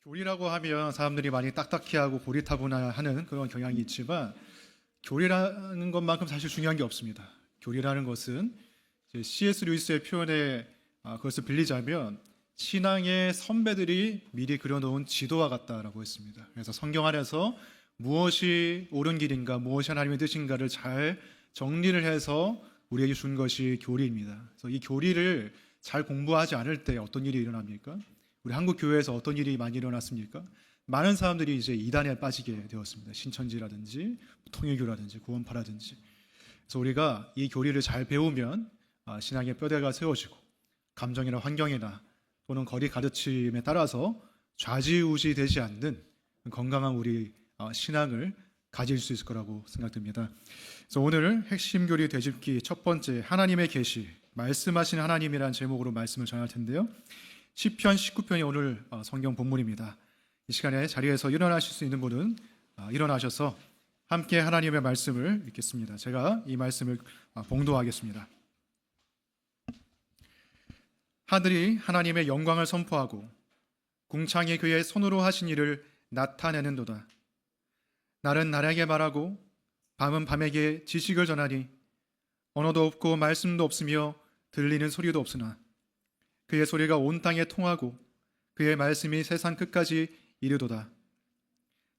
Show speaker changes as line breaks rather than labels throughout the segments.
교리라고 하면 사람들이 많이 딱딱해하고 고리타분하 하는 그런 경향이 있지만 교리라는 것만큼 사실 중요한 게 없습니다. 교리라는 것은 C.S. 루이스의 표현에 그것을 빌리자면 신앙의 선배들이 미리 그려놓은 지도와 같다라고 했습니다. 그래서 성경 안에서 무엇이 옳은 길인가, 무엇이 하나님의 뜻인가를 잘 정리를 해서 우리에게 준 것이 교리입니다. 그래서 이 교리를 잘 공부하지 않을 때 어떤 일이 일어납니까? 우리 한국 교회에서 어떤 일이 많이 일어났습니까? 많은 사람들이 이제 이단에 빠지게 되었습니다. 신천지라든지 통일교라든지 구원파라든지. 그래서 우리가 이 교리를 잘 배우면 신앙의 뼈대가 세워지고 감정이나 환경이나 또는 거리 가르침에 따라서 좌지우지 되지 않는 건강한 우리 신앙을 가질 수 있을 거라고 생각됩니다. 그래서 오늘 핵심 교리 되짚기 첫 번째, 하나님의 계시, 말씀하신 하나님이라는 제목으로 말씀을 전할 텐데요. 시편 19편이 오늘 성경 본문입니다. 이 시간에 자리에서 일어나실 수 있는 분은 일어나셔서 함께 하나님의 말씀을 읽겠습니다. 제가 이 말씀을 봉독하겠습니다. 하늘이 하나님의 영광을 선포하고 궁창이 그의 손으로 하신 일을 나타내는도다. 날은 날에게 말하고 밤은 밤에게 지식을 전하니 언어도 없고 말씀도 없으며 들리는 소리도 없으나 그의 소리가 온 땅에 통하고 그의 말씀이 세상 끝까지 이르도다.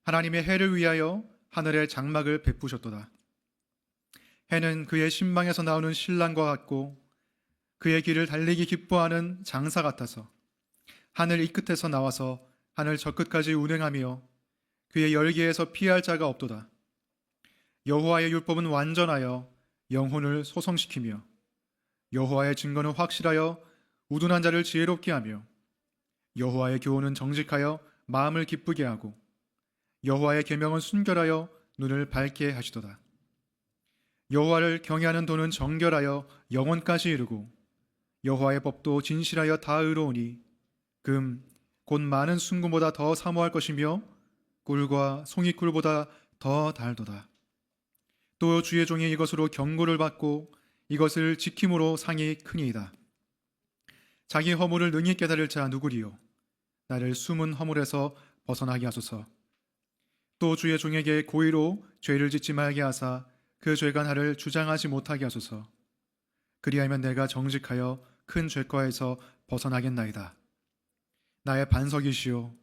하나님의 해를 위하여 하늘의 장막을 베푸셨도다. 해는 그의 신방에서 나오는 신랑과 같고 그의 길을 달리기 기뻐하는 장사 같아서 하늘 이 끝에서 나와서 하늘 저 끝까지 운행하며 그의 열기에서 피할 자가 없도다. 여호와의 율법은 완전하여 영혼을 소성시키며 여호와의 증거는 확실하여 우둔한 자를 지혜롭게 하며 여호와의 교훈은 정직하여 마음을 기쁘게 하고 여호와의 계명은 순결하여 눈을 밝게 하시도다. 여호와를 경외하는 도는 정결하여 영혼까지 이르고 여호와의 법도 진실하여 다 의로우니 금 곧 많은 순금보다 더 사모할 것이며 꿀과 송이꿀보다 더 달도다. 또 주의 종이 이것으로 경고를 받고 이것을 지킴으로 상이 크니이다. 자기 허물을 능히 깨달을 자 누구리요? 나를 숨은 허물에서 벗어나게 하소서. 또 주의 종에게 고의로 죄를 짓지 말게 하사 그 죄가 나를 주장하지 못하게 하소서. 그리하면 내가 정직하여 큰 죄과에서 벗어나겠나이다. 나의 반석이시요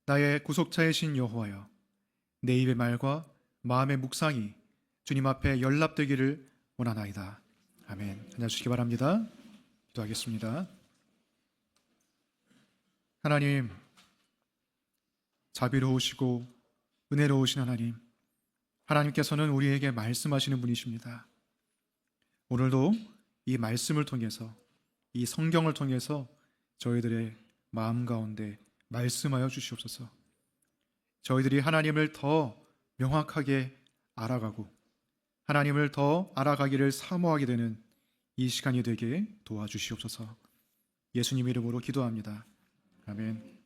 나의 구속자이신 여호와여, 내 입의 말과 마음의 묵상이 주님 앞에 연락되기를 원하나이다. 아멘. 앉아주시기 바랍니다. 기도하겠습니다. 하나님, 자비로우시고 은혜로우신 하나님, 하나님께서는 우리에게 말씀하시는 분이십니다. 오늘도 이 말씀을 통해서, 이 성경을 통해서 저희들의 마음 가운데 말씀하여 주시옵소서. 저희들이 하나님을 더 명확하게 알아가고 하나님을 더 알아가기를 사모하게 되는 이 시간이 되게 도와주시옵소서. 예수님 이름으로 기도합니다. 아멘.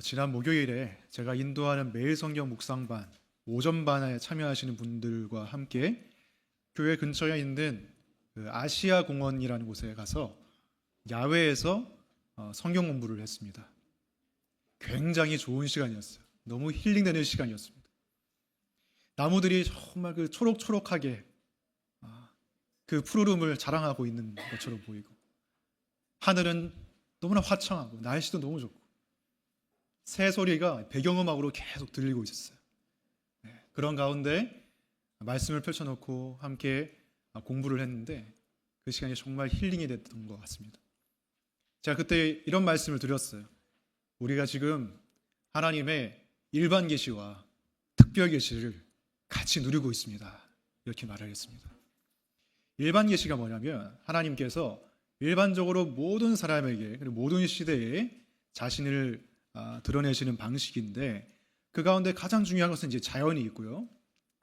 지난 목요일에 제가 인도하는 매일 성경 묵상반 오전반에 참여하시는 분들과 함께 교회 근처에 있는 아시아 공원이라는 곳에 가서 야외에서 성경 공부를 했습니다. 굉장히 좋은 시간이었어요. 너무 힐링되는 시간이었습니다. 나무들이 정말 그 초록초록하게 그 푸르름을 자랑하고 있는 것처럼 보이고 하늘은 너무나 화창하고 날씨도 너무 좋고 새 소리가 배경음악으로 계속 들리고 있었어요. 그런 가운데 말씀을 펼쳐놓고 함께 공부를 했는데 그 시간이 정말 힐링이 됐던 것 같습니다. 제가 그때 이런 말씀을 드렸어요. 우리가 지금 하나님의 일반 계시와 특별 계시를 같이 누리고 있습니다. 이렇게 말하겠습니다. 일반 계시가 뭐냐면 하나님께서 일반적으로 모든 사람에게 그리고 모든 시대에 자신을 드러내시는 방식인데 그 가운데 가장 중요한 것은 이제 자연이 있고요.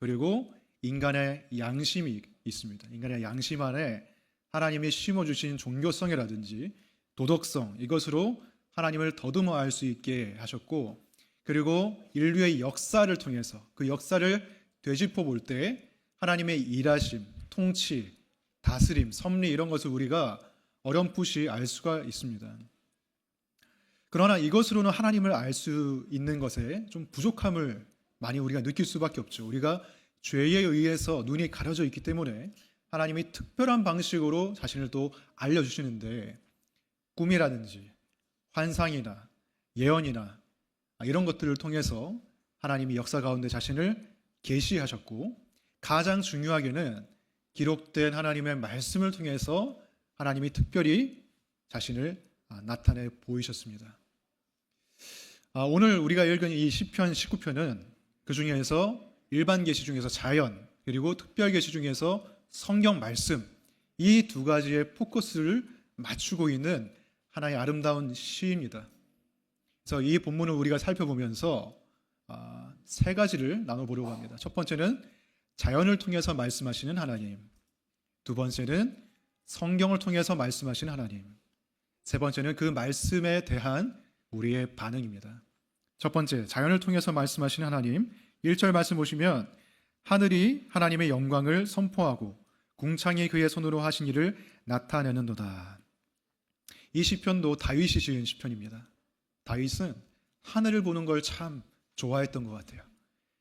그리고 인간의 양심이 있습니다. 인간의 양심 안에 하나님이 심어주신 종교성이라든지 도덕성, 이것으로 하나님을 더듬어 알 수 있게 하셨고, 그리고 인류의 역사를 통해서 그 역사를 되짚어 볼 때 하나님의 일하심, 통치, 다스림, 섭리 이런 것을 우리가 어렴풋이 알 수가 있습니다. 그러나 이것으로는 하나님을 알 수 있는 것에 좀 부족함을 많이 우리가 느낄 수밖에 없죠. 우리가 죄에 의해서 눈이 가려져 있기 때문에 하나님이 특별한 방식으로 자신을 또 알려주시는데, 꿈이라든지 환상이나 예언이나 이런 것들을 통해서 하나님이 역사 가운데 자신을 계시하셨고, 가장 중요하게는 기록된 하나님의 말씀을 통해서 하나님이 특별히 자신을 나타내 보이셨습니다. 오늘 우리가 읽은 이 시편 19편은 그 중에서 일반 계시 중에서 자연, 그리고 특별 계시 중에서 성경 말씀, 이 두 가지의 포커스를 맞추고 있는 하나의 아름다운 시입니다. 그래서 이 본문을 우리가 살펴보면서 세 가지를 나눠보려고 합니다. 첫 번째는 자연을 통해서 말씀하시는 하나님, 두 번째는 성경을 통해서 말씀하시는 하나님, 세 번째는 그 말씀에 대한 우리의 반응입니다. 첫 번째, 자연을 통해서 말씀하시는 하나님. 1절 말씀 보시면 하늘이 하나님의 영광을 선포하고 궁창이 그의 손으로 하신 일을 나타내는도다. 이 시편도 다윗이 지은 시편입니다. 다윗은 하늘을 보는 걸 참 좋아했던 것 같아요.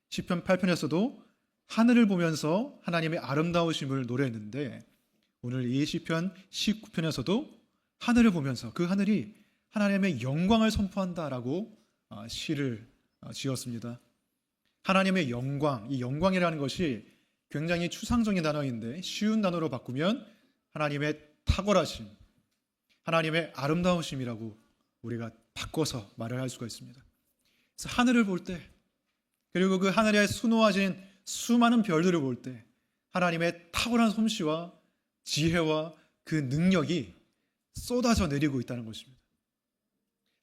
시편 8편에서도 하늘을 보면서 하나님의 아름다우심을 노래했는데, 오늘 이 시편 19편에서도 하늘을 보면서 그 하늘이 하나님의 영광을 선포한다라고 시를 지었습니다. 하나님의 영광, 이 영광이라는 것이 굉장히 추상적인 단어인데 쉬운 단어로 바꾸면 하나님의 탁월하심, 하나님의 아름다우심이라고 우리가 바꿔서 말을 할 수가 있습니다. 그래서 하늘을 볼 때, 그리고 그 하늘에 수놓아진 수많은 별들을 볼 때 하나님의 탁월한 솜씨와 지혜와 그 능력이 쏟아져 내리고 있다는 것입니다.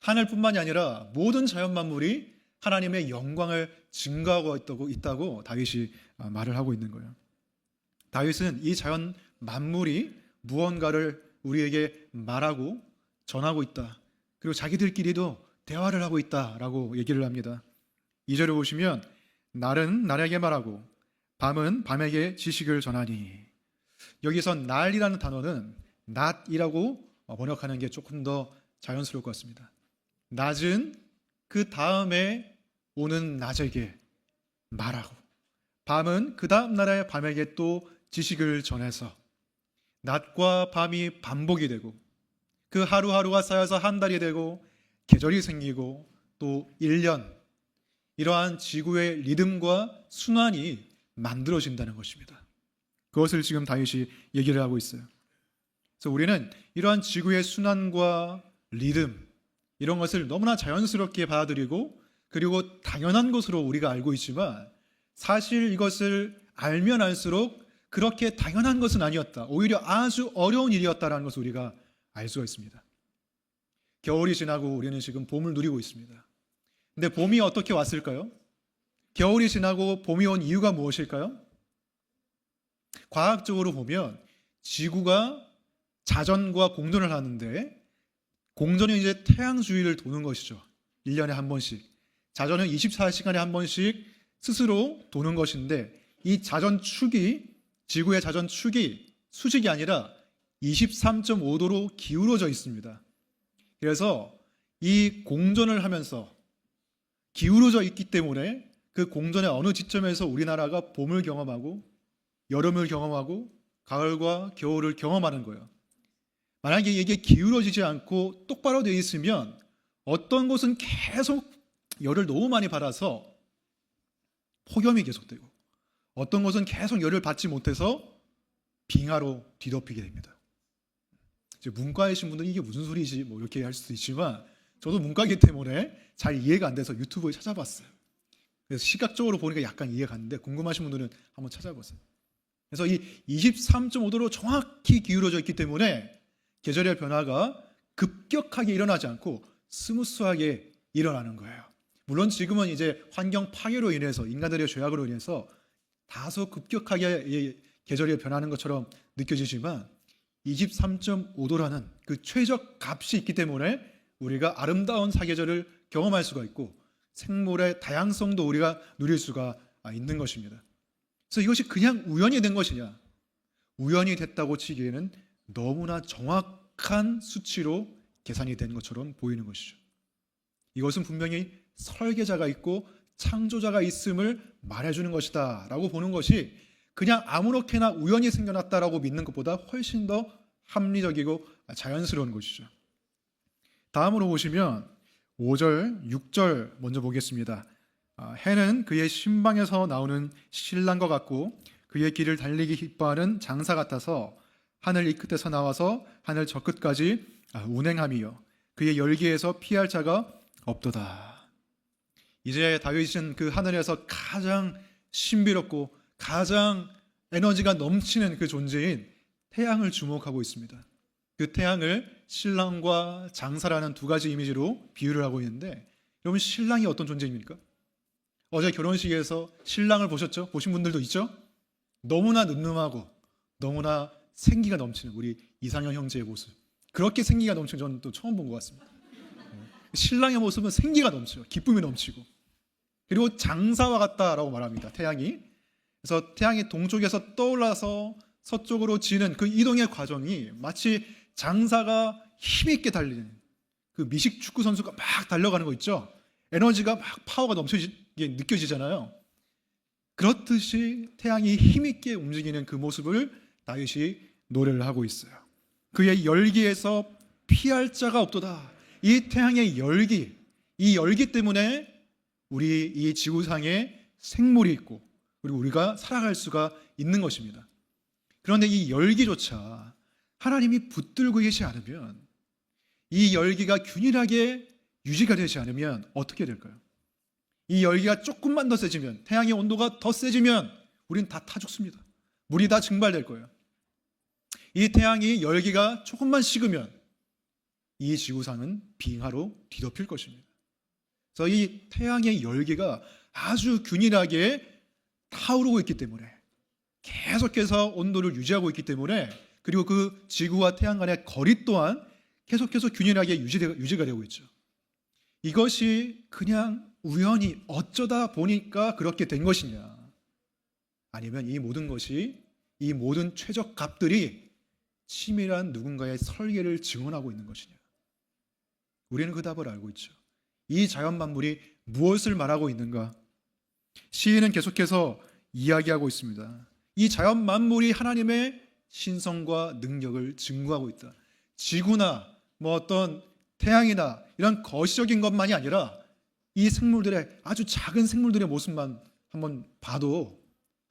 하늘뿐만이 아니라 모든 자연 만물이 하나님의 영광을 증거하고 있다고 다윗이 말을 하고 있는 거예요. 다윗은 이 자연 만물이 무언가를 우리에게 말하고 전하고 있다, 그리고 자기들끼리도 대화를 하고 있다라고 얘기를 합니다. 2절을 보시면 날은 날에게 말하고 밤은 밤에게 지식을 전하니. 여기서 날이라는 단어는 낮이라고 번역하는 게 조금 더 자연스러울 것 같습니다. 낮은 그 다음에 오는 낮에게 말하고, 밤은 그 다음 날의 밤에게 또 지식을 전해서 낮과 밤이 반복이 되고, 그 하루하루가 쌓여서 한 달이 되고 계절이 생기고 또 1년, 이러한 지구의 리듬과 순환이 만들어진다는 것입니다. 그것을 지금 다윗이 얘기를 하고 있어요. 그래서 우리는 이러한 지구의 순환과 리듬, 이런 것을 너무나 자연스럽게 받아들이고, 그리고 당연한 것으로 우리가 알고 있지만, 사실 이것을 알면 알수록 그렇게 당연한 것은 아니었다, 오히려 아주 어려운 일이었다라는 것을 우리가 알 수가 있습니다. 겨울이 지나고 우리는 지금 봄을 누리고 있습니다. 근데 봄이 어떻게 왔을까요? 겨울이 지나고 봄이 온 이유가 무엇일까요? 과학적으로 보면 지구가 자전과 공전을 하는데, 공전은 이제 태양 주위를 도는 것이죠. 1년에 한 번씩. 자전은 24시간에 한 번씩 스스로 도는 것인데, 이 자전축이, 지구의 자전축이 수직이 아니라 23.5도로 기울어져 있습니다. 그래서 이 공전을 하면서 기울어져 있기 때문에 그 공전의 어느 지점에서 우리나라가 봄을 경험하고 여름을 경험하고 가을과 겨울을 경험하는 거예요. 만약에 이게 기울어지지 않고 똑바로 되어 있으면 어떤 곳은 계속 열을 너무 많이 받아서 폭염이 계속되고, 어떤 곳은 계속 열을 받지 못해서 빙하로 뒤덮이게 됩니다. 이제 문과이신 분들은 이게 무슨 소리지 뭐 이렇게 할 수도 있지만, 저도 문과이기 때문에 잘 이해가 안 돼서 유튜브에 찾아봤어요. 그래서 시각적으로 보니까 약간 이해가 가는데, 궁금하신 분들은 한번 찾아보세요. 그래서 이 23.5도로 정확히 기울어져 있기 때문에 계절의 변화가 급격하게 일어나지 않고 스무스하게 일어나는 거예요. 물론 지금은 이제 환경 파괴로 인해서, 인간들의 죄악으로 인해서 다소 급격하게 계절이 변하는 것처럼 느껴지지만, 23.5도라는 그 최적 값이 있기 때문에 우리가 아름다운 사계절을 경험할 수가 있고, 생물의 다양성도 우리가 누릴 수가 있는 것입니다. 그래서 이것이 그냥 우연이 된 것이냐? 우연이 됐다고 치기에는 너무나 정확한 수치로 계산이 된 것처럼 보이는 것이죠. 이것은 분명히 설계자가 있고 창조자가 있음을 말해주는 것이다 라고 보는 것이 그냥 아무렇게나 우연히 생겨났다라고 믿는 것보다 훨씬 더 합리적이고 자연스러운 것이죠. 다음으로 보시면 5절, 6절 먼저 보겠습니다. 해는 그의 신방에서 나오는 신랑과 같고 그의 길을 달리기 기뻐하는 장사 같아서 하늘 이 끝에서 나와서 하늘 저 끝까지 운행함이요 그의 열기에서 피할 자가 없도다. 이제 다윗은 그 하늘에서 가장 신비롭고 가장 에너지가 넘치는 그 존재인 태양을 주목하고 있습니다. 그 태양을 신랑과 장사라는 두 가지 이미지로 비유를 하고 있는데, 여러분 신랑이 어떤 존재입니까? 어제 결혼식에서 신랑을 보셨죠? 보신 분들도 있죠? 너무나 늠름하고 너무나 생기가 넘치는 우리 이상현 형제의 모습, 그렇게 생기가 넘치는 저는 또 처음 본 것 같습니다. 신랑의 모습은 생기가 넘쳐요. 기쁨이 넘치고. 그리고 장사와 같다라고 말합니다. 태양이. 그래서 태양이 동쪽에서 떠올라서 서쪽으로 지는 그 이동의 과정이 마치 장사가 힘있게 달리는 그 미식 축구 선수가 막 달려가는 거 있죠? 에너지가 막 파워가 넘치게 느껴지잖아요. 그렇듯이 태양이 힘있게 움직이는 그 모습을 다윗이 노래를 하고 있어요. 그의 열기에서 피할 자가 없도다. 이 태양의 열기, 이 열기 때문에 우리 이 지구상에 생물이 있고 그리고 우리가 살아갈 수가 있는 것입니다. 그런데 이 열기조차 하나님이 붙들고 계시지 않으면, 이 열기가 균일하게 유지가 되지 않으면 어떻게 될까요? 이 열기가 조금만 더 세지면, 태양의 온도가 더 세지면 우린 다 타 죽습니다. 물이 다 증발될 거예요. 이 태양이 열기가 조금만 식으면 이 지구상은 빙하로 뒤덮일 것입니다. 그래서 이 태양의 열기가 아주 균일하게 타오르고 있기 때문에, 계속해서 온도를 유지하고 있기 때문에, 그리고 그 지구와 태양 간의 거리 또한 계속해서 균일하게 유지가 되고 있죠. 이것이 그냥 우연히 어쩌다 보니까 그렇게 된 것이냐, 아니면 이 모든 것이, 이 모든 최적값들이 치밀한 누군가의 설계를 증언하고 있는 것이냐. 우리는 그 답을 알고 있죠. 이 자연 만물이 무엇을 말하고 있는가? 시인은 계속해서 이야기하고 있습니다. 이 자연 만물이 하나님의 신성과 능력을 증거하고 있다. 지구나 어떤 태양이나 이런 거시적인 것만이 아니라 이 생물들의, 아주 작은 생물들의 모습만 한번 봐도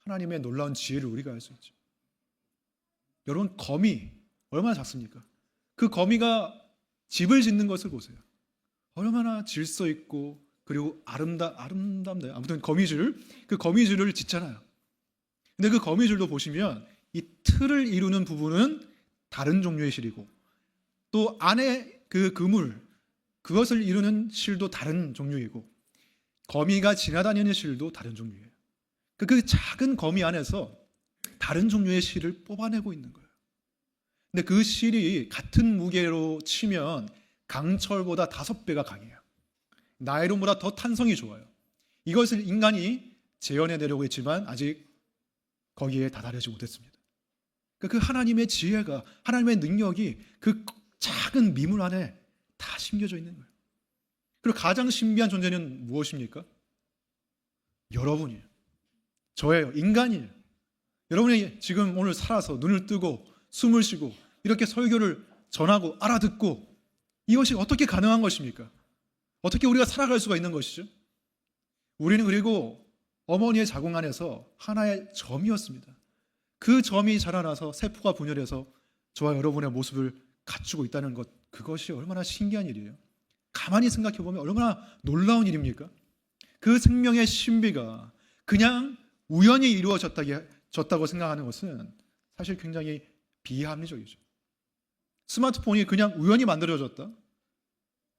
하나님의 놀라운 지혜를 우리가 알 수 있죠. 여러분, 거미 얼마나 작습니까? 그 거미가 집을 짓는 것을 보세요. 얼마나 질서 있고 그리고 아름답나요? 아무튼 그 거미줄을 짓잖아요. 근데 그 거미줄도 보시면 이 틀을 이루는 부분은 다른 종류의 실이고, 또 안에 그 그물, 그것을 이루는 실도 다른 종류이고, 거미가 지나다니는 실도 다른 종류예요. 그 작은 거미 안에서 다른 종류의 실을 뽑아내고 있는 거예요. 근데 그 실이 같은 무게로 치면 강철보다 5배가 강해요. 나일론보다 더 탄성이 좋아요. 이것을 인간이 재현해내려고 했지만 아직 거기에 다다르지 못했습니다. 그 하나님의 지혜가, 하나님의 능력이 그 작은 미물 안에 다 심겨져 있는 거예요. 그리고 가장 신비한 존재는 무엇입니까? 여러분이에요. 저예요. 인간이에요. 여러분이 지금 오늘 살아서 눈을 뜨고 숨을 쉬고 이렇게 설교를 전하고 알아듣고, 이것이 어떻게 가능한 것입니까? 어떻게 우리가 살아갈 수가 있는 것이죠? 우리는 그리고 어머니의 자궁 안에서 하나의 점이었습니다. 그 점이 자라나서 세포가 분열해서 저와 여러분의 모습을 갖추고 있다는 것, 그것이 얼마나 신기한 일이에요. 가만히 생각해 보면 얼마나 놀라운 일입니까? 그 생명의 신비가 그냥 우연히 이루어졌다고 생각하는 것은 사실 굉장히 비합리적이죠. 스마트폰이 그냥 우연히 만들어졌다?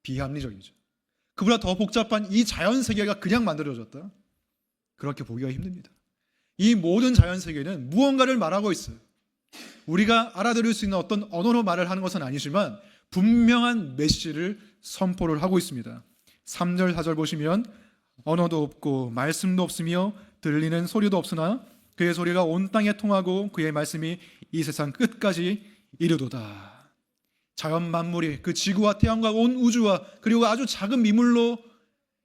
비합리적이죠. 그보다 더 복잡한 이 자연 세계가 그냥 만들어졌다? 그렇게 보기가 힘듭니다. 이 모든 자연 세계는 무언가를 말하고 있어요. 우리가 알아들을 수 있는 어떤 언어로 말을 하는 것은 아니지만 분명한 메시지를 선포를 하고 있습니다. 3절, 4절 보시면 언어도 없고 말씀도 없으며 들리는 소리도 없으나 그의 소리가 온 땅에 통하고 그의 말씀이 이 세상 끝까지 이르도다. 자연 만물이 그 지구와 태양과 온 우주와 그리고 아주 작은 미물로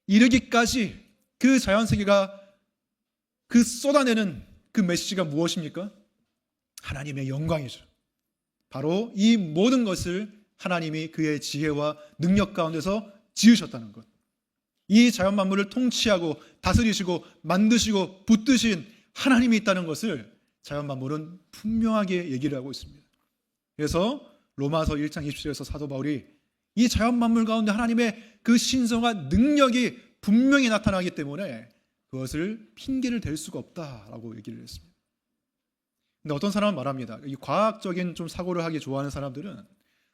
이르기까지 그 자연 세계가 그 쏟아내는 그 메시지가 무엇입니까? 하나님의 영광이죠. 바로 이 모든 것을 하나님이 그의 지혜와 능력 가운데서 지으셨다는 것. 이 자연 만물을 통치하고 다스리시고 만드시고 붙드신 하나님이 있다는 것을 자연 만물은 분명하게 얘기를 하고 있습니다. 그래서 로마서 1장 20절에서 사도 바울이 이 자연 만물 가운데 하나님의 그 신성한 능력이 분명히 나타나기 때문에 그것을 핑계를 댈 수가 없다라고 얘기를 했습니다. 근데 어떤 사람은 말합니다. 이 과학적인 좀 사고를 하기 좋아하는 사람들은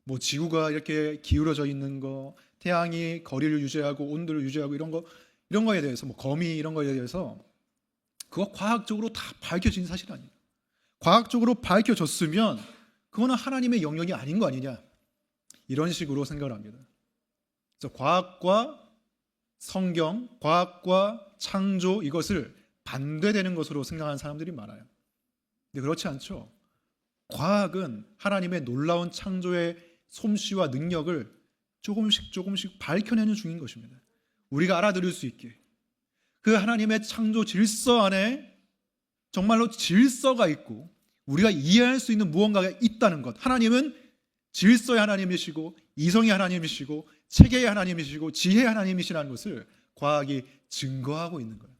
뭐 지구가 이렇게 기울어져 있는 거, 태양이 거리를 유지하고 온도를 유지하고 이런 거에 대해서 뭐 거미 이런 거에 대해서 그거 과학적으로 다 밝혀진 사실 아니에요. 과학적으로 밝혀졌으면 그거는 하나님의 영역이 아닌 거 아니냐, 이런 식으로 생각을 합니다. 그래서 과학과 성경, 과학과 창조, 이것을 반대되는 것으로 생각하는 사람들이 많아요. 근데 그렇지 않죠. 과학은 하나님의 놀라운 창조의 솜씨와 능력을 조금씩 밝혀내는 중인 것입니다. 우리가 알아들을 수 있게 그 하나님의 창조 질서 안에 정말로 질서가 있고 우리가 이해할 수 있는 무언가가 있다는 것. 하나님은 질서의 하나님이시고 이성의 하나님이시고 체계의 하나님이시고 지혜의 하나님이시라는 것을 과학이 증거하고 있는 거예요.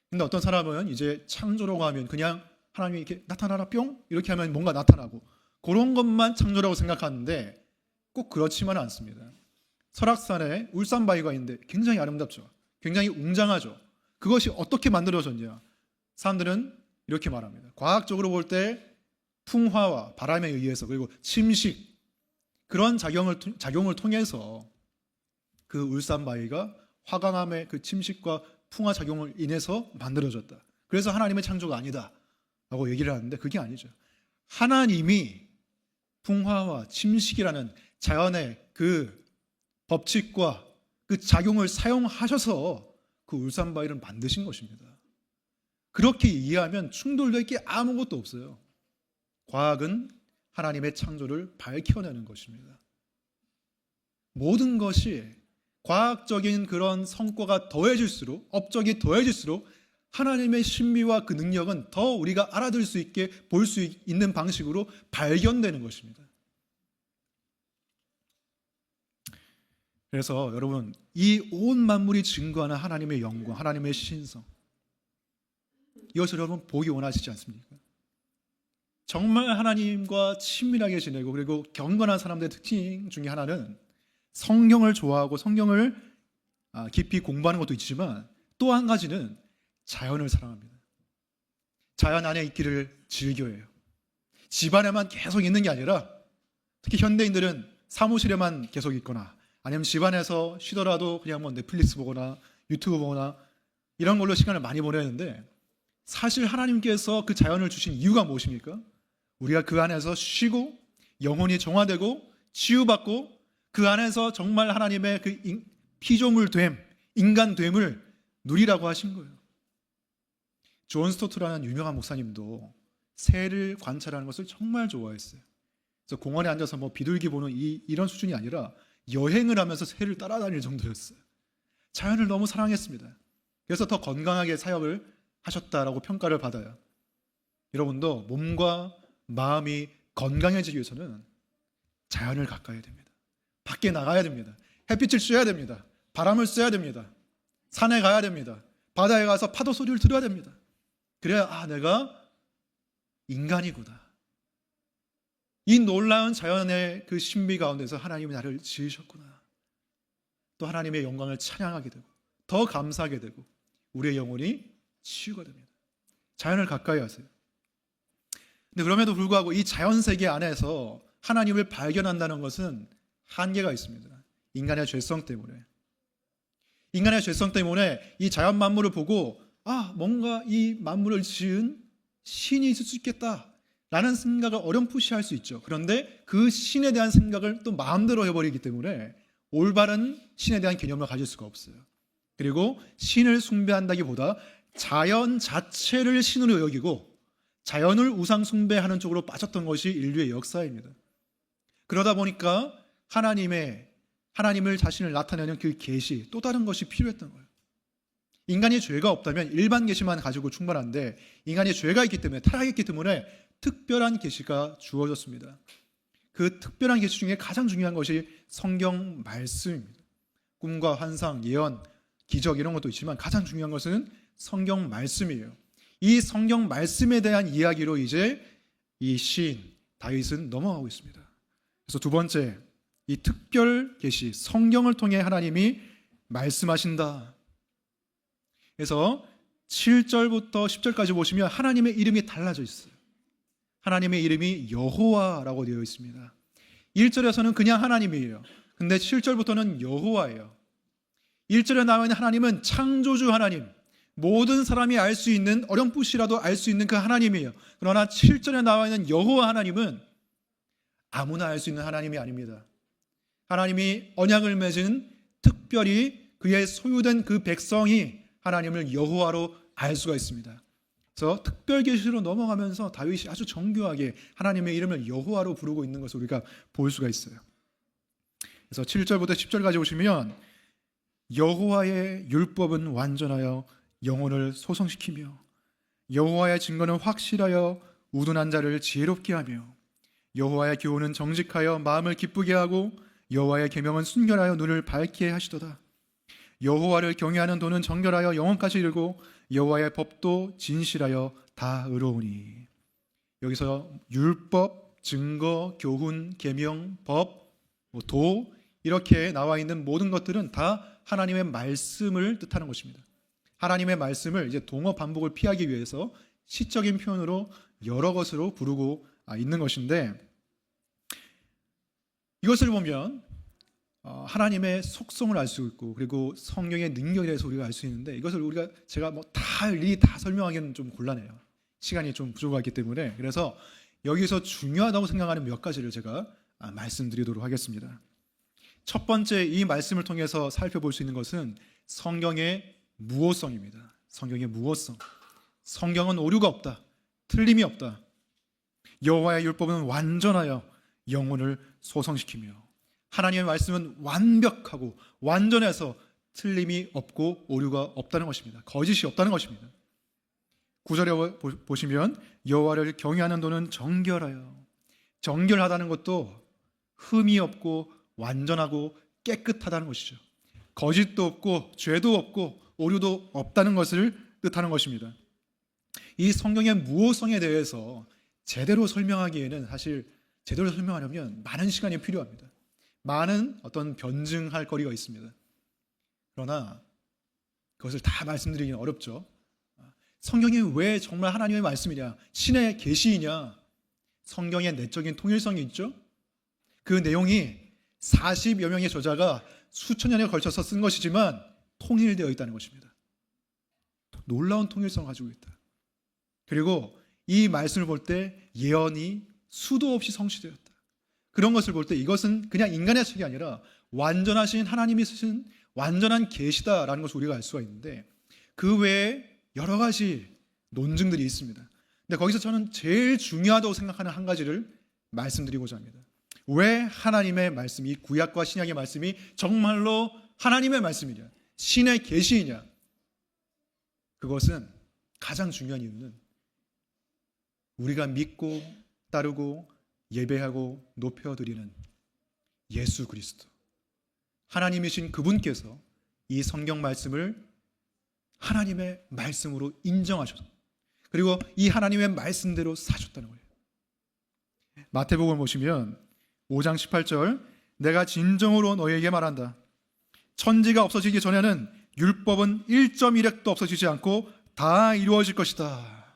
근데 어떤 사람은 이제 창조라고 하면 그냥 하나님이 이렇게 나타나라 뿅 이렇게 하면 뭔가 나타나고 그런 것만 창조라고 생각하는데 꼭 그렇지만은 않습니다. 설악산에 울산바위가 있는데 굉장히 아름답죠. 굉장히 웅장하죠. 그것이 어떻게 만들어졌냐? 사람들은 이렇게 말합니다. 과학적으로 볼 때 풍화와 바람에 의해서 그리고 침식 그런 작용을 통해서 그 울산바위가 화강암의 그 침식과 풍화 작용을 인해서 만들어졌다. 그래서 하나님의 창조가 아니다 라고 얘기를 하는데 그게 아니죠. 하나님이 풍화와 침식이라는 자연의 그 법칙과 그 작용을 사용하셔서 그 울산바위를 만드신 것입니다. 그렇게 이해하면 충돌될 게 아무것도 없어요. 과학은 하나님의 창조를 밝혀내는 것입니다. 모든 것이 과학적인 그런 성과가 더해질수록, 업적이 더해질수록 하나님의 신비와 그 능력은 더 우리가 알아들 수 있게 볼 수 있는 방식으로 발견되는 것입니다. 그래서 여러분, 이 온 만물이 증거하는 하나님의 영광, 하나님의 신성, 이것을 여러분 보기 원하시지 않습니까? 정말 하나님과 친밀하게 지내고 그리고 경건한 사람들의 특징 중에 하나는 성경을 좋아하고 성경을 깊이 공부하는 것도 있지만 또 한 가지는 자연을 사랑합니다. 자연 안에 있기를 즐겨해요. 집 안에만 계속 있는 게 아니라 특히 현대인들은 사무실에만 계속 있거나 아니면 집 안에서 쉬더라도 그냥 뭐 넷플릭스 보거나 유튜브 보거나 이런 걸로 시간을 많이 보내는데 사실 하나님께서 그 자연을 주신 이유가 무엇입니까? 우리가 그 안에서 쉬고 영혼이 정화되고 치유받고 그 안에서 정말 하나님의 그 피조물됨, 인간됨을 누리라고 하신 거예요. 존 스토트라는 유명한 목사님도 새를 관찰하는 것을 정말 좋아했어요. 그래서 공원에 앉아서 뭐 비둘기 보는 이런 수준이 아니라 여행을 하면서 새를 따라다닐 정도였어요. 자연을 너무 사랑했습니다. 그래서 더 건강하게 사역을 하셨다라고 평가를 받아요. 여러분도 몸과 마음이 건강해지기 위해서는 자연을 가까이 해야 됩니다. 밖에 나가야 됩니다. 햇빛을 쬐야 됩니다. 바람을 쐬야 됩니다. 산에 가야 됩니다. 바다에 가서 파도 소리를 들어야 됩니다. 그래야 내가 인간이구나. 이 놀라운 자연의 그 신비 가운데서 하나님이 나를 지으셨구나. 또 하나님의 영광을 찬양하게 되고 더 감사하게 되고 우리의 영혼이 치유가 됩니다. 자연을 가까이 하세요. 근데 그럼에도 불구하고 이 자연 세계 안에서 하나님을 발견한다는 것은 한계가 있습니다. 인간의 죄성 때문에. 인간의 죄성 때문에 이 자연 만물을 보고 뭔가 이 만물을 지은 신이 있을 수 있겠다 라는 생각을 어렴풋이 할 수 있죠. 그런데 그 신에 대한 생각을 또 마음대로 해버리기 때문에 올바른 신에 대한 개념을 가질 수가 없어요. 그리고 신을 숭배한다기보다 자연 자체를 신으로 여기고 자연을 우상 숭배하는 쪽으로 빠졌던 것이 인류의 역사입니다. 그러다 보니까 하나님을 자신을 나타내는 그 계시, 또 다른 것이 필요했던 거예요. 인간이 죄가 없다면 일반 계시만 가지고 충분한데 인간이 죄가 있기 때문에, 타락했기 때문에 특별한 계시가 주어졌습니다. 그 특별한 계시 중에 가장 중요한 것이 성경 말씀입니다. 꿈과 환상, 예언, 기적 이런 것도 있지만 가장 중요한 것은 성경 말씀이에요. 이 성경 말씀에 대한 이야기로 이제 이 시인 다윗은 넘어가고 있습니다. 그래서 두 번째, 이 특별 계시, 성경을 통해 하나님이 말씀하신다. 그래서 7절부터 10절까지 보시면 하나님의 이름이 달라져 있어요. 하나님의 이름이 여호와라고 되어 있습니다. 1절에서는 그냥 하나님이에요. 근데 7절부터는 여호와예요. 1절에 나와 있는 하나님은 창조주 하나님, 모든 사람이 알 수 있는, 어렴풋이라도 알 수 있는 그 하나님이에요. 그러나 7절에 나와 있는 여호와 하나님은 아무나 알 수 있는 하나님이 아닙니다. 하나님이 언약을 맺은, 특별히 그의 소유된 그 백성이 하나님을 여호와로 알 수가 있습니다. 그래서 특별 계시로 넘어가면서 다윗이 아주 정교하게 하나님의 이름을 여호와로 부르고 있는 것을 우리가 볼 수가 있어요. 그래서 7절부터 10절까지 보시면 여호와의 율법은 완전하여 영혼을 소성시키며 여호와의 증거는 확실하여 우둔한 자를 지혜롭게 하며 여호와의 교훈은 정직하여 마음을 기쁘게 하고 여호와의 계명은 순결하여 눈을 밝게 하시도다. 여호와를 경외하는 도는 정결하여 영혼까지 이르고 여호와의 법도 진실하여 다 의로우니. 여기서 율법, 증거, 교훈, 계명, 법, 도 이렇게 나와 있는 모든 것들은 다 하나님의 말씀을 뜻하는 것입니다. 하나님의 말씀을 이제 동어 반복을 피하기 위해서 시적인 표현으로 여러 것으로 부르고 있는 것인데, 이것을 보면 하나님의 속성을 알 수 있고 그리고 성령의 능력에 대해서 우리가 알 수 있는데, 이것을 제가 일일이 다 설명하기는 좀 곤란해요. 시간이 좀 부족하기 때문에. 그래서 여기서 중요하다고 생각하는 몇 가지를 제가 말씀드리도록 하겠습니다. 첫 번째, 이 말씀을 통해서 살펴볼 수 있는 것은 성경의 무오성입니다. 성경의 무오성. 성경은 오류가 없다. 틀림이 없다. 여호와의 율법은 완전하여 영혼을 소성시키며 하나님의 말씀은 완벽하고 완전해서 틀림이 없고 오류가 없다는 것입니다. 거짓이 없다는 것입니다. 9절에 보시면 여호와를 경외하는 도는 정결하여. 정결하다는 것도 흠이 없고 완전하고 깨끗하다는 것이죠. 거짓도 없고 죄도 없고 오류도 없다는 것을 뜻하는 것입니다. 이 성경의 무오성에 대해서 제대로 설명하기에는, 사실 제대로 설명하려면 많은 시간이 필요합니다. 많은 어떤 변증할 거리가 있습니다. 그러나 그것을 다 말씀드리기는 어렵죠. 성경이 왜 정말 하나님의 말씀이냐, 신의 계시이냐, 성경의 내적인 통일성이 있죠. 그 내용이 40여 명의 저자가 수천 년에 걸쳐서 쓴 것이지만 통일되어 있다는 것입니다. 놀라운 통일성을 가지고 있다. 그리고 이 말씀을 볼 때 예언이 수도 없이 성취되었다. 그런 것을 볼 때 이것은 그냥 인간의 책이 아니라 완전하신 하나님이 쓰신 완전한 계시다라는 것을 우리가 알 수가 있는데, 그 외에 여러 가지 논증들이 있습니다. 근데 거기서 저는 제일 중요하다고 생각하는 한 가지를 말씀드리고자 합니다. 왜 하나님의 말씀, 이 구약과 신약의 말씀이 정말로 하나님의 말씀이냐, 신의 계시이냐, 그것은 가장 중요한 이유는 우리가 믿고 따르고 예배하고 높여드리는 예수 그리스도, 하나님이신 그분께서 이 성경 말씀을 하나님의 말씀으로 인정하셔서, 그리고 이 하나님의 말씀대로 사셨다는 거예요. 마태복음 보시면 5장 18절, 내가 진정으로 너희에게 말한다. 천지가 없어지기 전에는 율법은 1.1획도 없어지지 않고 다 이루어질 것이다.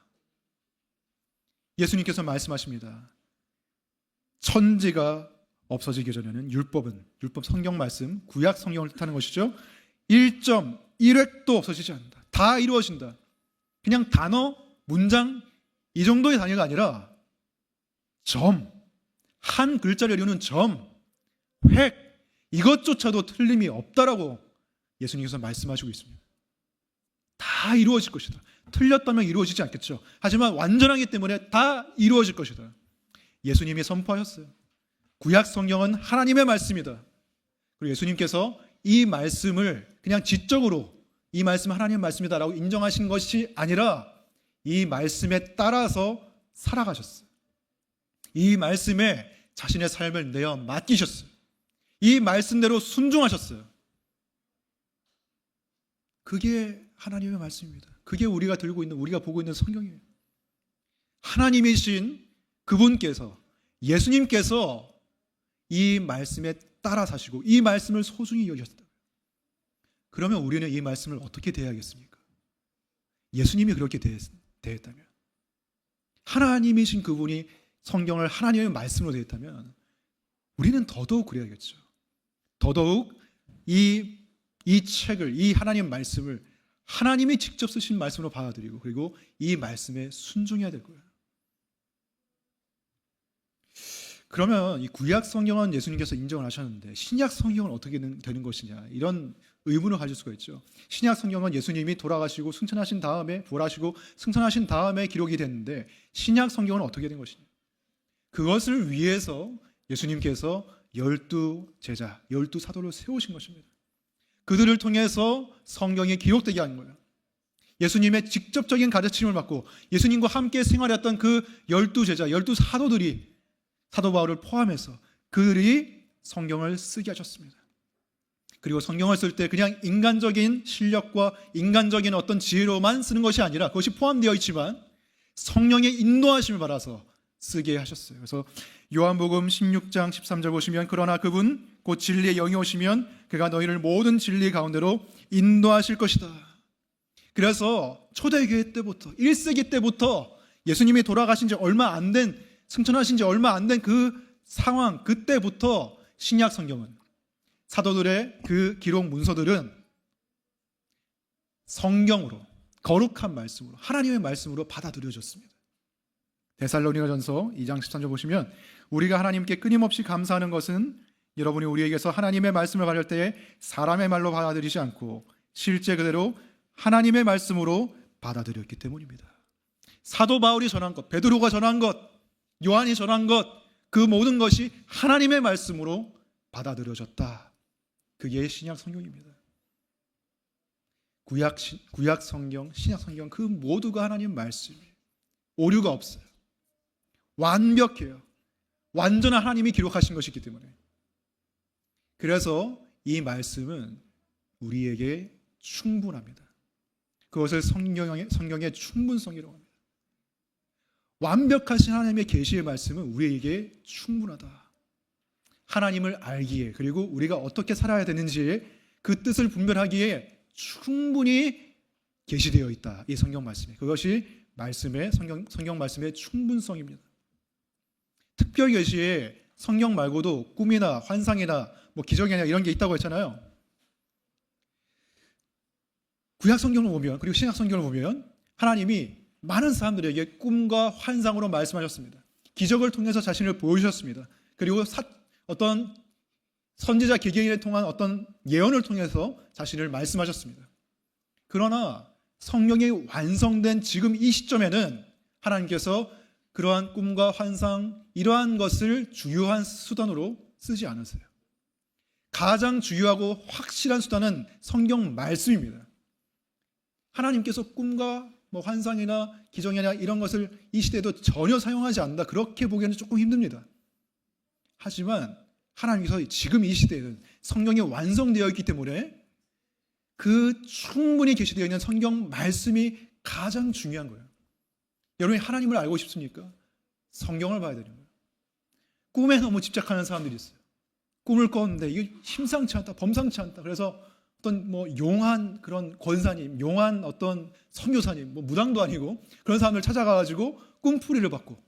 예수님께서 말씀하십니다. 천지가 없어지기 전에는 율법 성경 말씀, 구약 성경을 뜻하는 것이죠. 1.1획도 없어지지 않는다. 다 이루어진다. 그냥 단어, 문장 이 정도의 단위가 아니라 한 글자를 이루는 획, 이것조차도 틀림이 없다라고 예수님께서 말씀하시고 있습니다. 다 이루어질 것이다. 틀렸다면 이루어지지 않겠죠. 하지만 완전하기 때문에 다 이루어질 것이다. 예수님이 선포하셨어요. 구약 성경은 하나님의 말씀이다. 그리고 예수님께서 이 말씀을 그냥 지적으로 이 말씀은 하나님의 말씀이다라고 인정하신 것이 아니라 이 말씀에 따라서 살아가셨어요. 이 말씀에 자신의 삶을 내어 맡기셨어요. 이 말씀대로 순종하셨어요. 그게 하나님의 말씀입니다. 그게 우리가 들고 있는, 우리가 보고 있는 성경이에요. 하나님이신 그분께서, 예수님께서 이 말씀에 따라 사시고 이 말씀을 소중히 여기셨다. 그러면 우리는 이 말씀을 어떻게 대해야겠습니까? 예수님이 그렇게 대했다면, 하나님이신 그분이 성경을 하나님의 말씀으로 대했다면 우리는 더더욱 그래야겠죠. 더더욱 이 책을, 이 하나님 말씀을 하나님이 직접 쓰신 말씀으로 받아들이고 그리고 이 말씀에 순종해야 될 거예요. 그러면 이 구약 성경은 예수님께서 인정을 하셨는데 신약 성경은 어떻게 되는 것이냐, 이런 의문을 가질 수가 있죠. 신약 성경은 예수님이 돌아가시고 승천하신 다음에, 부활하시고 승천하신 다음에 기록이 됐는데 신약 성경은 어떻게 된 것이냐. 그것을 위해서 예수님께서 12제자, 12사도를 세우신 것입니다. 그들을 통해서 성경이 기록되게 한 거예요. 예수님의 직접적인 가르침을 받고 예수님과 함께 생활했던 그 12제자, 12사도들이, 사도 바울을 포함해서 그들이 성경을 쓰게 하셨습니다. 그리고 성경을 쓸 때 그냥 인간적인 실력과 인간적인 어떤 지혜로만 쓰는 것이 아니라 그것이 포함되어 있지만 성령의 인도하심을 받아서 쓰게 하셨어요. 그래서 요한복음 16장 13절 보시면, 그러나 그분 곧 진리의 영이 오시면 그가 너희를 모든 진리 가운데로 인도하실 것이다. 그래서 초대교회 때부터, 1세기 때부터 예수님이 돌아가신 지 얼마 안 된, 승천하신 지 얼마 안 된 그 상황, 그때부터 신약 성경은, 사도들의 그 기록 문서들은 성경으로, 거룩한 말씀으로, 하나님의 말씀으로 받아들여졌습니다. 데살로니가전서 2장 13절 보시면, 우리가 하나님께 끊임없이 감사하는 것은 여러분이 우리에게서 하나님의 말씀을 받을 때에 사람의 말로 받아들이지 않고 실제 그대로 하나님의 말씀으로 받아들였기 때문입니다. 사도 바울이 전한 것, 베드로가 전한 것, 요한이 전한 것, 그 모든 것이 하나님의 말씀으로 받아들여졌다. 그게 신약 성경입니다. 구약 성경, 신약 성경, 그 모두가 하나님 말씀이에요. 오류가 없어요. 완벽해요. 완전한 하나님이 기록하신 것이기 때문에. 그래서 이 말씀은 우리에게 충분합니다. 그것을 성경의 충분성이라고 합니다. 완벽하신 하나님의 계시의 말씀은 우리에게 충분하다. 하나님을 알기에, 그리고 우리가 어떻게 살아야 되는지에, 그 뜻을 분별하기에 충분히 계시되어 있다. 이 성경 말씀에. 그것이 성경 말씀의 충분성입니다. 특별 계시에 성경 말고도 꿈이나 환상이나 뭐 기적이나 이런 게 있다고 했잖아요. 구약 성경을 보면, 그리고 신약 성경을 보면 하나님이 많은 사람들에게 꿈과 환상으로 말씀하셨습니다. 기적을 통해서 자신을 보여주셨습니다. 그리고 어떤 선지자 개개인을 통한 어떤 예언을 통해서 자신을 말씀하셨습니다. 그러나 성경이 완성된 지금 이 시점에는 하나님께서 그러한 꿈과 환상, 이러한 것을 주요한 수단으로 쓰지 않으세요. 가장 주요하고 확실한 수단은 성경 말씀입니다. 하나님께서 꿈과 환상이나 기적이나 이런 것을 이 시대에도 전혀 사용하지 않는다, 그렇게 보기에는 조금 힘듭니다. 하지만 하나님께서 지금 이 시대에는 성경이 완성되어 있기 때문에 그 충분히 계시되어 있는 성경 말씀이 가장 중요한 거예요. 여러분이 하나님을 알고 싶습니까? 성경을 봐야 되는 거예요. 꿈에 너무 집착하는 사람들이 있어요. 꿈을 꿨는데 이게 심상치 않다, 범상치 않다. 그래서 어떤 용한 그런 권사님, 용한 어떤 선교사님, 무당도 아니고 그런 사람을 찾아가가지고 꿈풀이를 받고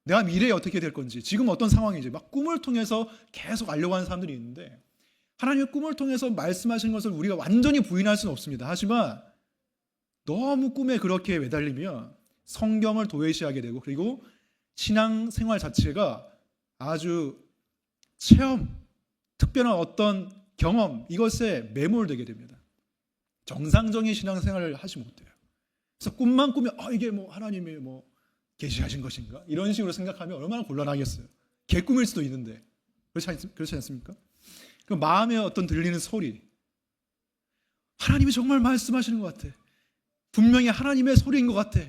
내가 미래에 어떻게 될 건지, 지금 어떤 상황인지 막 꿈을 통해서 계속 알려고 하는 사람들이 있는데, 하나님의 꿈을 통해서 말씀하시는 것을 우리가 완전히 부인할 수는 없습니다. 하지만 너무 꿈에 그렇게 매달리면 성경을 도외시하게 되고, 그리고 신앙생활 자체가 아주 체험, 특별한 어떤 경험, 이것에 매몰되게 됩니다. 정상적인 신앙생활을 하지 못해요. 그래서 꿈만 꾸면 이게 하나님이 계시하신 것인가? 이런 식으로 생각하면 얼마나 곤란하겠어요. 개꿈일 수도 있는데. 그렇지 않습니까? 그 마음에 어떤 들리는 소리, 하나님이 정말 말씀하시는 것 같아. 분명히 하나님의 소리인 것 같아.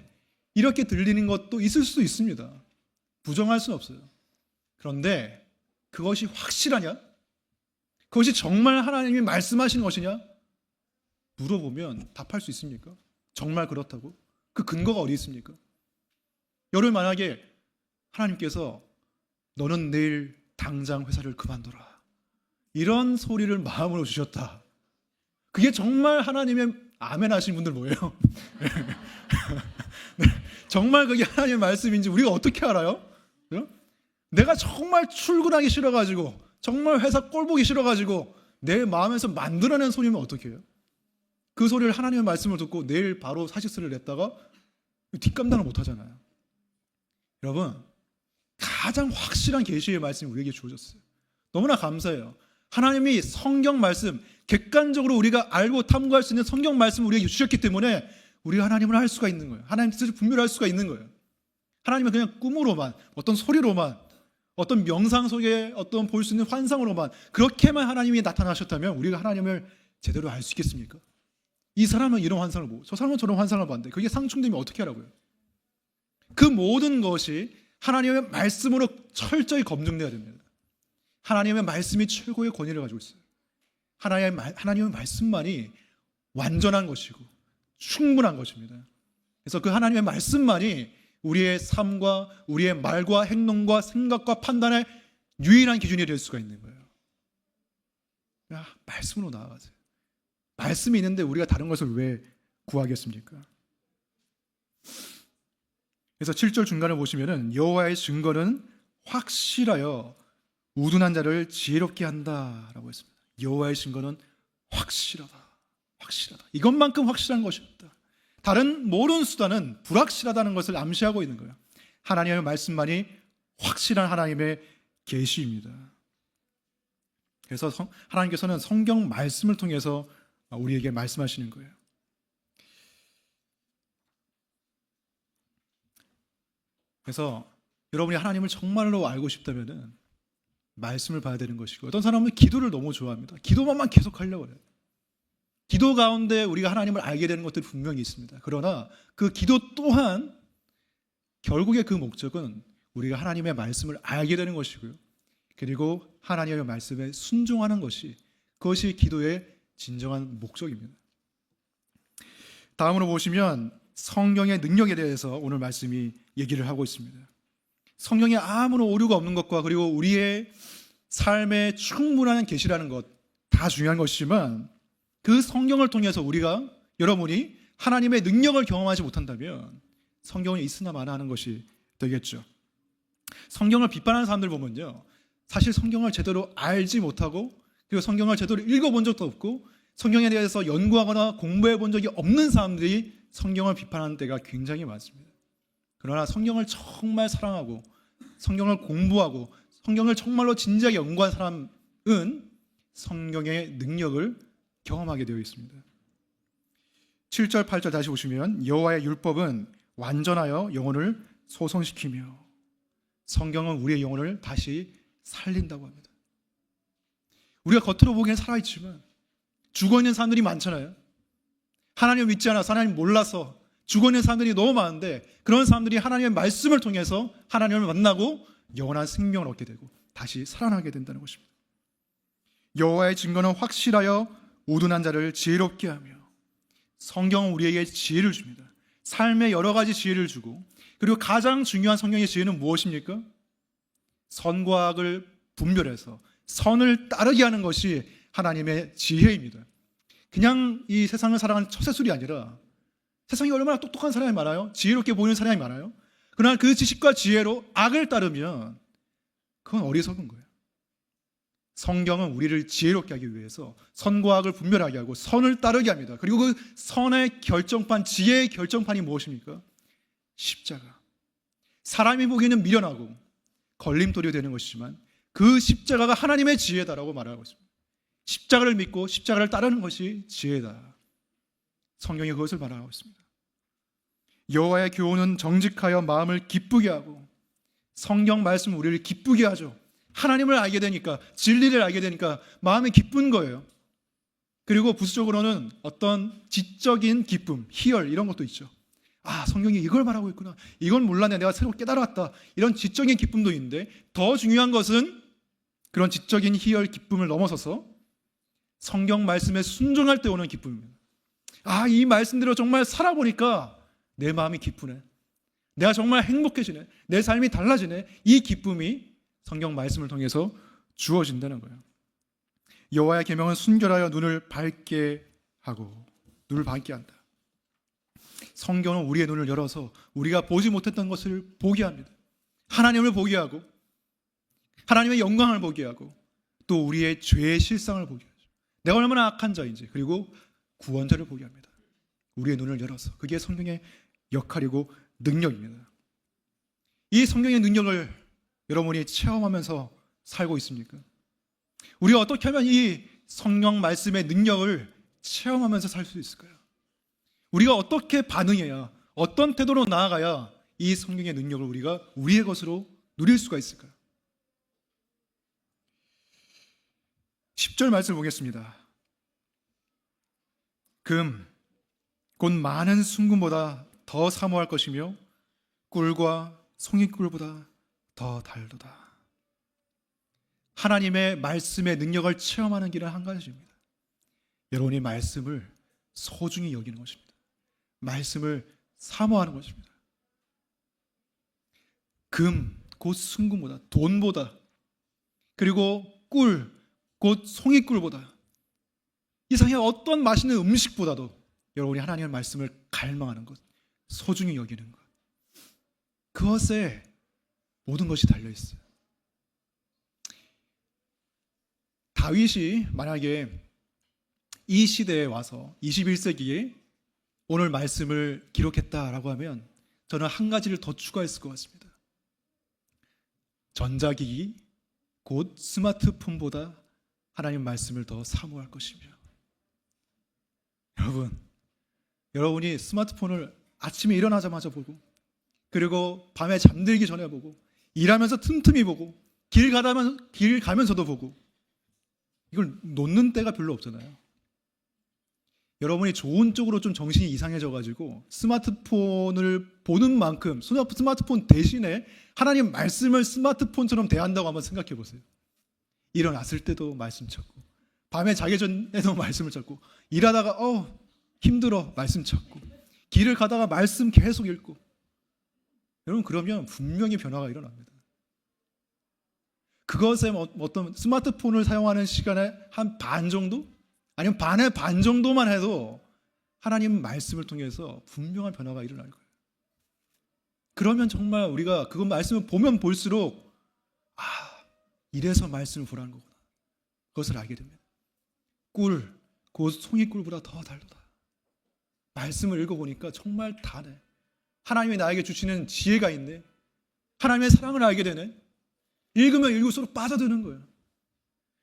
이렇게 들리는 것도 있을 수도 있습니다. 부정할 수는 없어요. 그런데 그것이 확실하냐? 그것이 정말 하나님이 말씀하시는 것이냐? 물어보면 답할 수 있습니까? 정말 그렇다고? 그 근거가 어디 있습니까? 여러분 만약에 하나님께서 너는 내일 당장 회사를 그만둬라, 이런 소리를 마음으로 주셨다. 그게 정말 하나님의 아멘 하신 분들 뭐예요? 네, 정말 그게 하나님의 말씀인지 우리가 어떻게 알아요? 내가 정말 출근하기 싫어가지고, 정말 회사 꼴보기 싫어가지고 내 마음에서 만들어낸 소리면 어떻게 해요? 그 소리를 하나님의 말씀을 듣고 내일 바로 사직서를 냈다가 뒷감당을 못하잖아요. 여러분, 가장 확실한 계시의 말씀이 우리에게 주어졌어요. 너무나 감사해요. 하나님이 성경 말씀, 객관적으로 우리가 알고 탐구할 수 있는 성경 말씀을 우리에게 주셨기 때문에 우리가 하나님을 알 수가 있는 거예요. 하나님 뜻을 분별할 수가 있는 거예요. 하나님은 그냥 꿈으로만, 어떤 소리로만, 어떤 명상 속에 어떤 볼 수 있는 환상으로만, 그렇게만 하나님이 나타나셨다면 우리가 하나님을 제대로 알 수 있겠습니까? 이 사람은 이런 환상을 보고 저 사람은 저런 환상을 봤는데 그게 상충되면 어떻게 하라고요? 그 모든 것이 하나님의 말씀으로 철저히 검증돼야 됩니다. 하나님의 말씀이 최고의 권위를 가지고 있어요. 하나님의 말씀만이 완전한 것이고 충분한 것입니다. 그래서 그 하나님의 말씀만이 우리의 삶과 우리의 말과 행동과 생각과 판단의 유일한 기준이 될 수가 있는 거예요. 말씀으로 나아가세요. 말씀이 있는데 우리가 다른 것을 왜 구하겠습니까? 그래서 7절 중간을 보시면은 여호와의 증거는 확실하여 우둔한 자를 지혜롭게 한다라고 했습니다. 여호와의 증거는 확실하다. 이것만큼 확실한 것이 없다. 다른 모든 수단은 불확실하다는 것을 암시하고 있는 거예요. 하나님의 말씀만이 확실한 하나님의 계시입니다. 그래서 하나님께서는 성경 말씀을 통해서 우리에게 말씀하시는 거예요. 그래서 여러분이 하나님을 정말로 알고 싶다면은 말씀을 봐야 되는 것이고, 어떤 사람은 기도를 너무 좋아합니다. 기도만 계속 하려고 해요. 기도 가운데 우리가 하나님을 알게 되는 것들이 분명히 있습니다. 그러나 그 기도 또한 결국의 그 목적은 우리가 하나님의 말씀을 알게 되는 것이고요. 그리고 하나님의 말씀에 순종하는 것이, 그것이 기도의 진정한 목적입니다. 다음으로 보시면 성경의 능력에 대해서 오늘 말씀이 얘기를 하고 있습니다. 성경에 아무런 오류가 없는 것과 그리고 우리의 삶에 충분한 계시라는 것 다 중요한 것이지만, 그 성경을 통해서 여러분이 하나님의 능력을 경험하지 못한다면 성경은 있으나 마나 하는 것이 되겠죠. 성경을 비판하는 사람들 보면요, 사실 성경을 제대로 알지 못하고 그리고 성경을 제대로 읽어본 적도 없고 성경에 대해서 연구하거나 공부해 본 적이 없는 사람들이 성경을 비판하는 때가 굉장히 많습니다. 그러나 성경을 정말 사랑하고 성경을 공부하고 성경을 정말로 진지하게 연구한 사람은 성경의 능력을 경험하게 되어 있습니다. 7절 8절 다시 보시면 여호와의 율법은 완전하여 영혼을 소성시키며, 성경은 우리의 영혼을 다시 살린다고 합니다. 우리가 겉으로 보기엔 살아있지만 죽어있는 사람들이 많잖아요. 하나님을 믿지 않아서, 하나님 몰라서 죽어있는 사람들이 너무 많은데, 그런 사람들이 하나님의 말씀을 통해서 하나님을 만나고 영원한 생명을 얻게 되고 다시 살아나게 된다는 것입니다. 여호와의 증거는 확실하여 우둔한 자를 지혜롭게 하며, 성경은 우리에게 지혜를 줍니다. 삶의 여러 가지 지혜를 주고, 그리고 가장 중요한 성경의 지혜는 무엇입니까? 선과 악을 분별해서 선을 따르게 하는 것이 하나님의 지혜입니다. 그냥 이 세상을 살아가는 처세술이 아니라, 세상에 얼마나 똑똑한 사람이 많아요? 지혜롭게 보이는 사람이 많아요? 그러나 그 지식과 지혜로 악을 따르면 그건 어리석은 거예요. 성경은 우리를 지혜롭게 하기 위해서 선과 악을 분별하게 하고 선을 따르게 합니다. 그리고 그 선의 결정판, 지혜의 결정판이 무엇입니까? 십자가. 사람이 보기에는 미련하고 걸림돌이 되는 것이지만 그 십자가가 하나님의 지혜다라고 말하고 있습니다. 십자가를 믿고 십자가를 따르는 것이 지혜다. 성경이 그것을 말하고 있습니다. 여호와의 교훈은 정직하여 마음을 기쁘게 하고, 성경 말씀은 우리를 기쁘게 하죠. 하나님을 알게 되니까, 진리를 알게 되니까 마음이 기쁜 거예요. 그리고 부수적으로는 어떤 지적인 기쁨, 희열 이런 것도 있죠. 아, 성경이 이걸 말하고 있구나. 이건 몰랐네. 내가 새로 깨달았다. 이런 지적인 기쁨도 있는데 더 중요한 것은 그런 지적인 희열, 기쁨을 넘어서서 성경 말씀에 순종할 때 오는 기쁨입니다. 아, 이 말씀대로 정말 살아보니까 내 마음이 기쁘네. 내가 정말 행복해지네. 내 삶이 달라지네. 이 기쁨이 성경 말씀을 통해서 주어진다는 거예요. 여호와의 계명은 순결하여 눈을 밝게 하고, 눈을 밝게 한다. 성경은 우리의 눈을 열어서 우리가 보지 못했던 것을 보게 합니다. 하나님을 보게 하고, 하나님의 영광을 보게 하고, 또 우리의 죄의 실상을 보게 하죠. 내가 얼마나 악한 자인지, 그리고 구원자를 보게 합니다. 우리의 눈을 열어서. 그게 성경의 역할이고 능력입니다. 이 성경의 능력을 여러분이 체험하면서 살고 있습니까? 우리가 어떻게 하면 이 성경 말씀의 능력을 체험하면서 살 수 있을까요? 우리가 어떻게 반응해야, 어떤 태도로 나아가야 이 성경의 능력을 우리가 우리의 것으로 누릴 수가 있을까요? 10절 말씀을 보겠습니다. 금, 곧 많은 순금보다 더 사모할 것이며 꿀과 송이꿀보다 더 달도다. 하나님의 말씀의 능력을 체험하는 길은 한 가지입니다. 여러분이 말씀을 소중히 여기는 것입니다. 말씀을 사모하는 것입니다. 금, 곧 순금보다, 돈보다, 그리고 꿀, 곧 송이꿀보다, 이 세상의 어떤 맛있는 음식보다도 여러분이 하나님의 말씀을 갈망하는 것, 소중히 여기는 것, 그것에 모든 것이 달려있어요. 다윗이 만약에 이 시대에 와서 21세기에 오늘 말씀을 기록했다라고 하면 저는 한 가지를 더 추가했을 것 같습니다. 전자기기, 곧 스마트폰보다 하나님 말씀을 더 사모할 것이며, 여러분이 스마트폰을 아침에 일어나자마자 보고, 그리고 밤에 잠들기 전에 보고, 일하면서 틈틈이 보고, 길 가면서도 보고, 이걸 놓는 때가 별로 없잖아요. 여러분이 좋은 쪽으로 좀 정신이 이상해져가지고 스마트폰을 보는 만큼 스마트폰 대신에 하나님 말씀을 스마트폰처럼 대한다고 한번 생각해 보세요. 일어났을 때도 말씀 찾고, 밤에 자기 전에도 말씀을 찾고, 일하다가 힘들어 말씀 찾고, 길을 가다가 말씀 계속 읽고. 여러분, 그러면 분명히 변화가 일어납니다. 그것에 어떤 스마트폰을 사용하는 시간의 한 반 정도? 아니면 반의 반 정도만 해도 하나님 말씀을 통해서 분명한 변화가 일어날 거예요. 그러면 정말 우리가 그 말씀을 보면 볼수록 이래서 말씀을 보라는 거구나, 그것을 알게 됩니다. 꿀, 곧 송이꿀보다 더 달도다. 말씀을 읽어보니까 정말 다네. 하나님이 나에게 주시는 지혜가 있네. 하나님의 사랑을 알게 되네. 읽으면 읽을수록 빠져드는 거예요.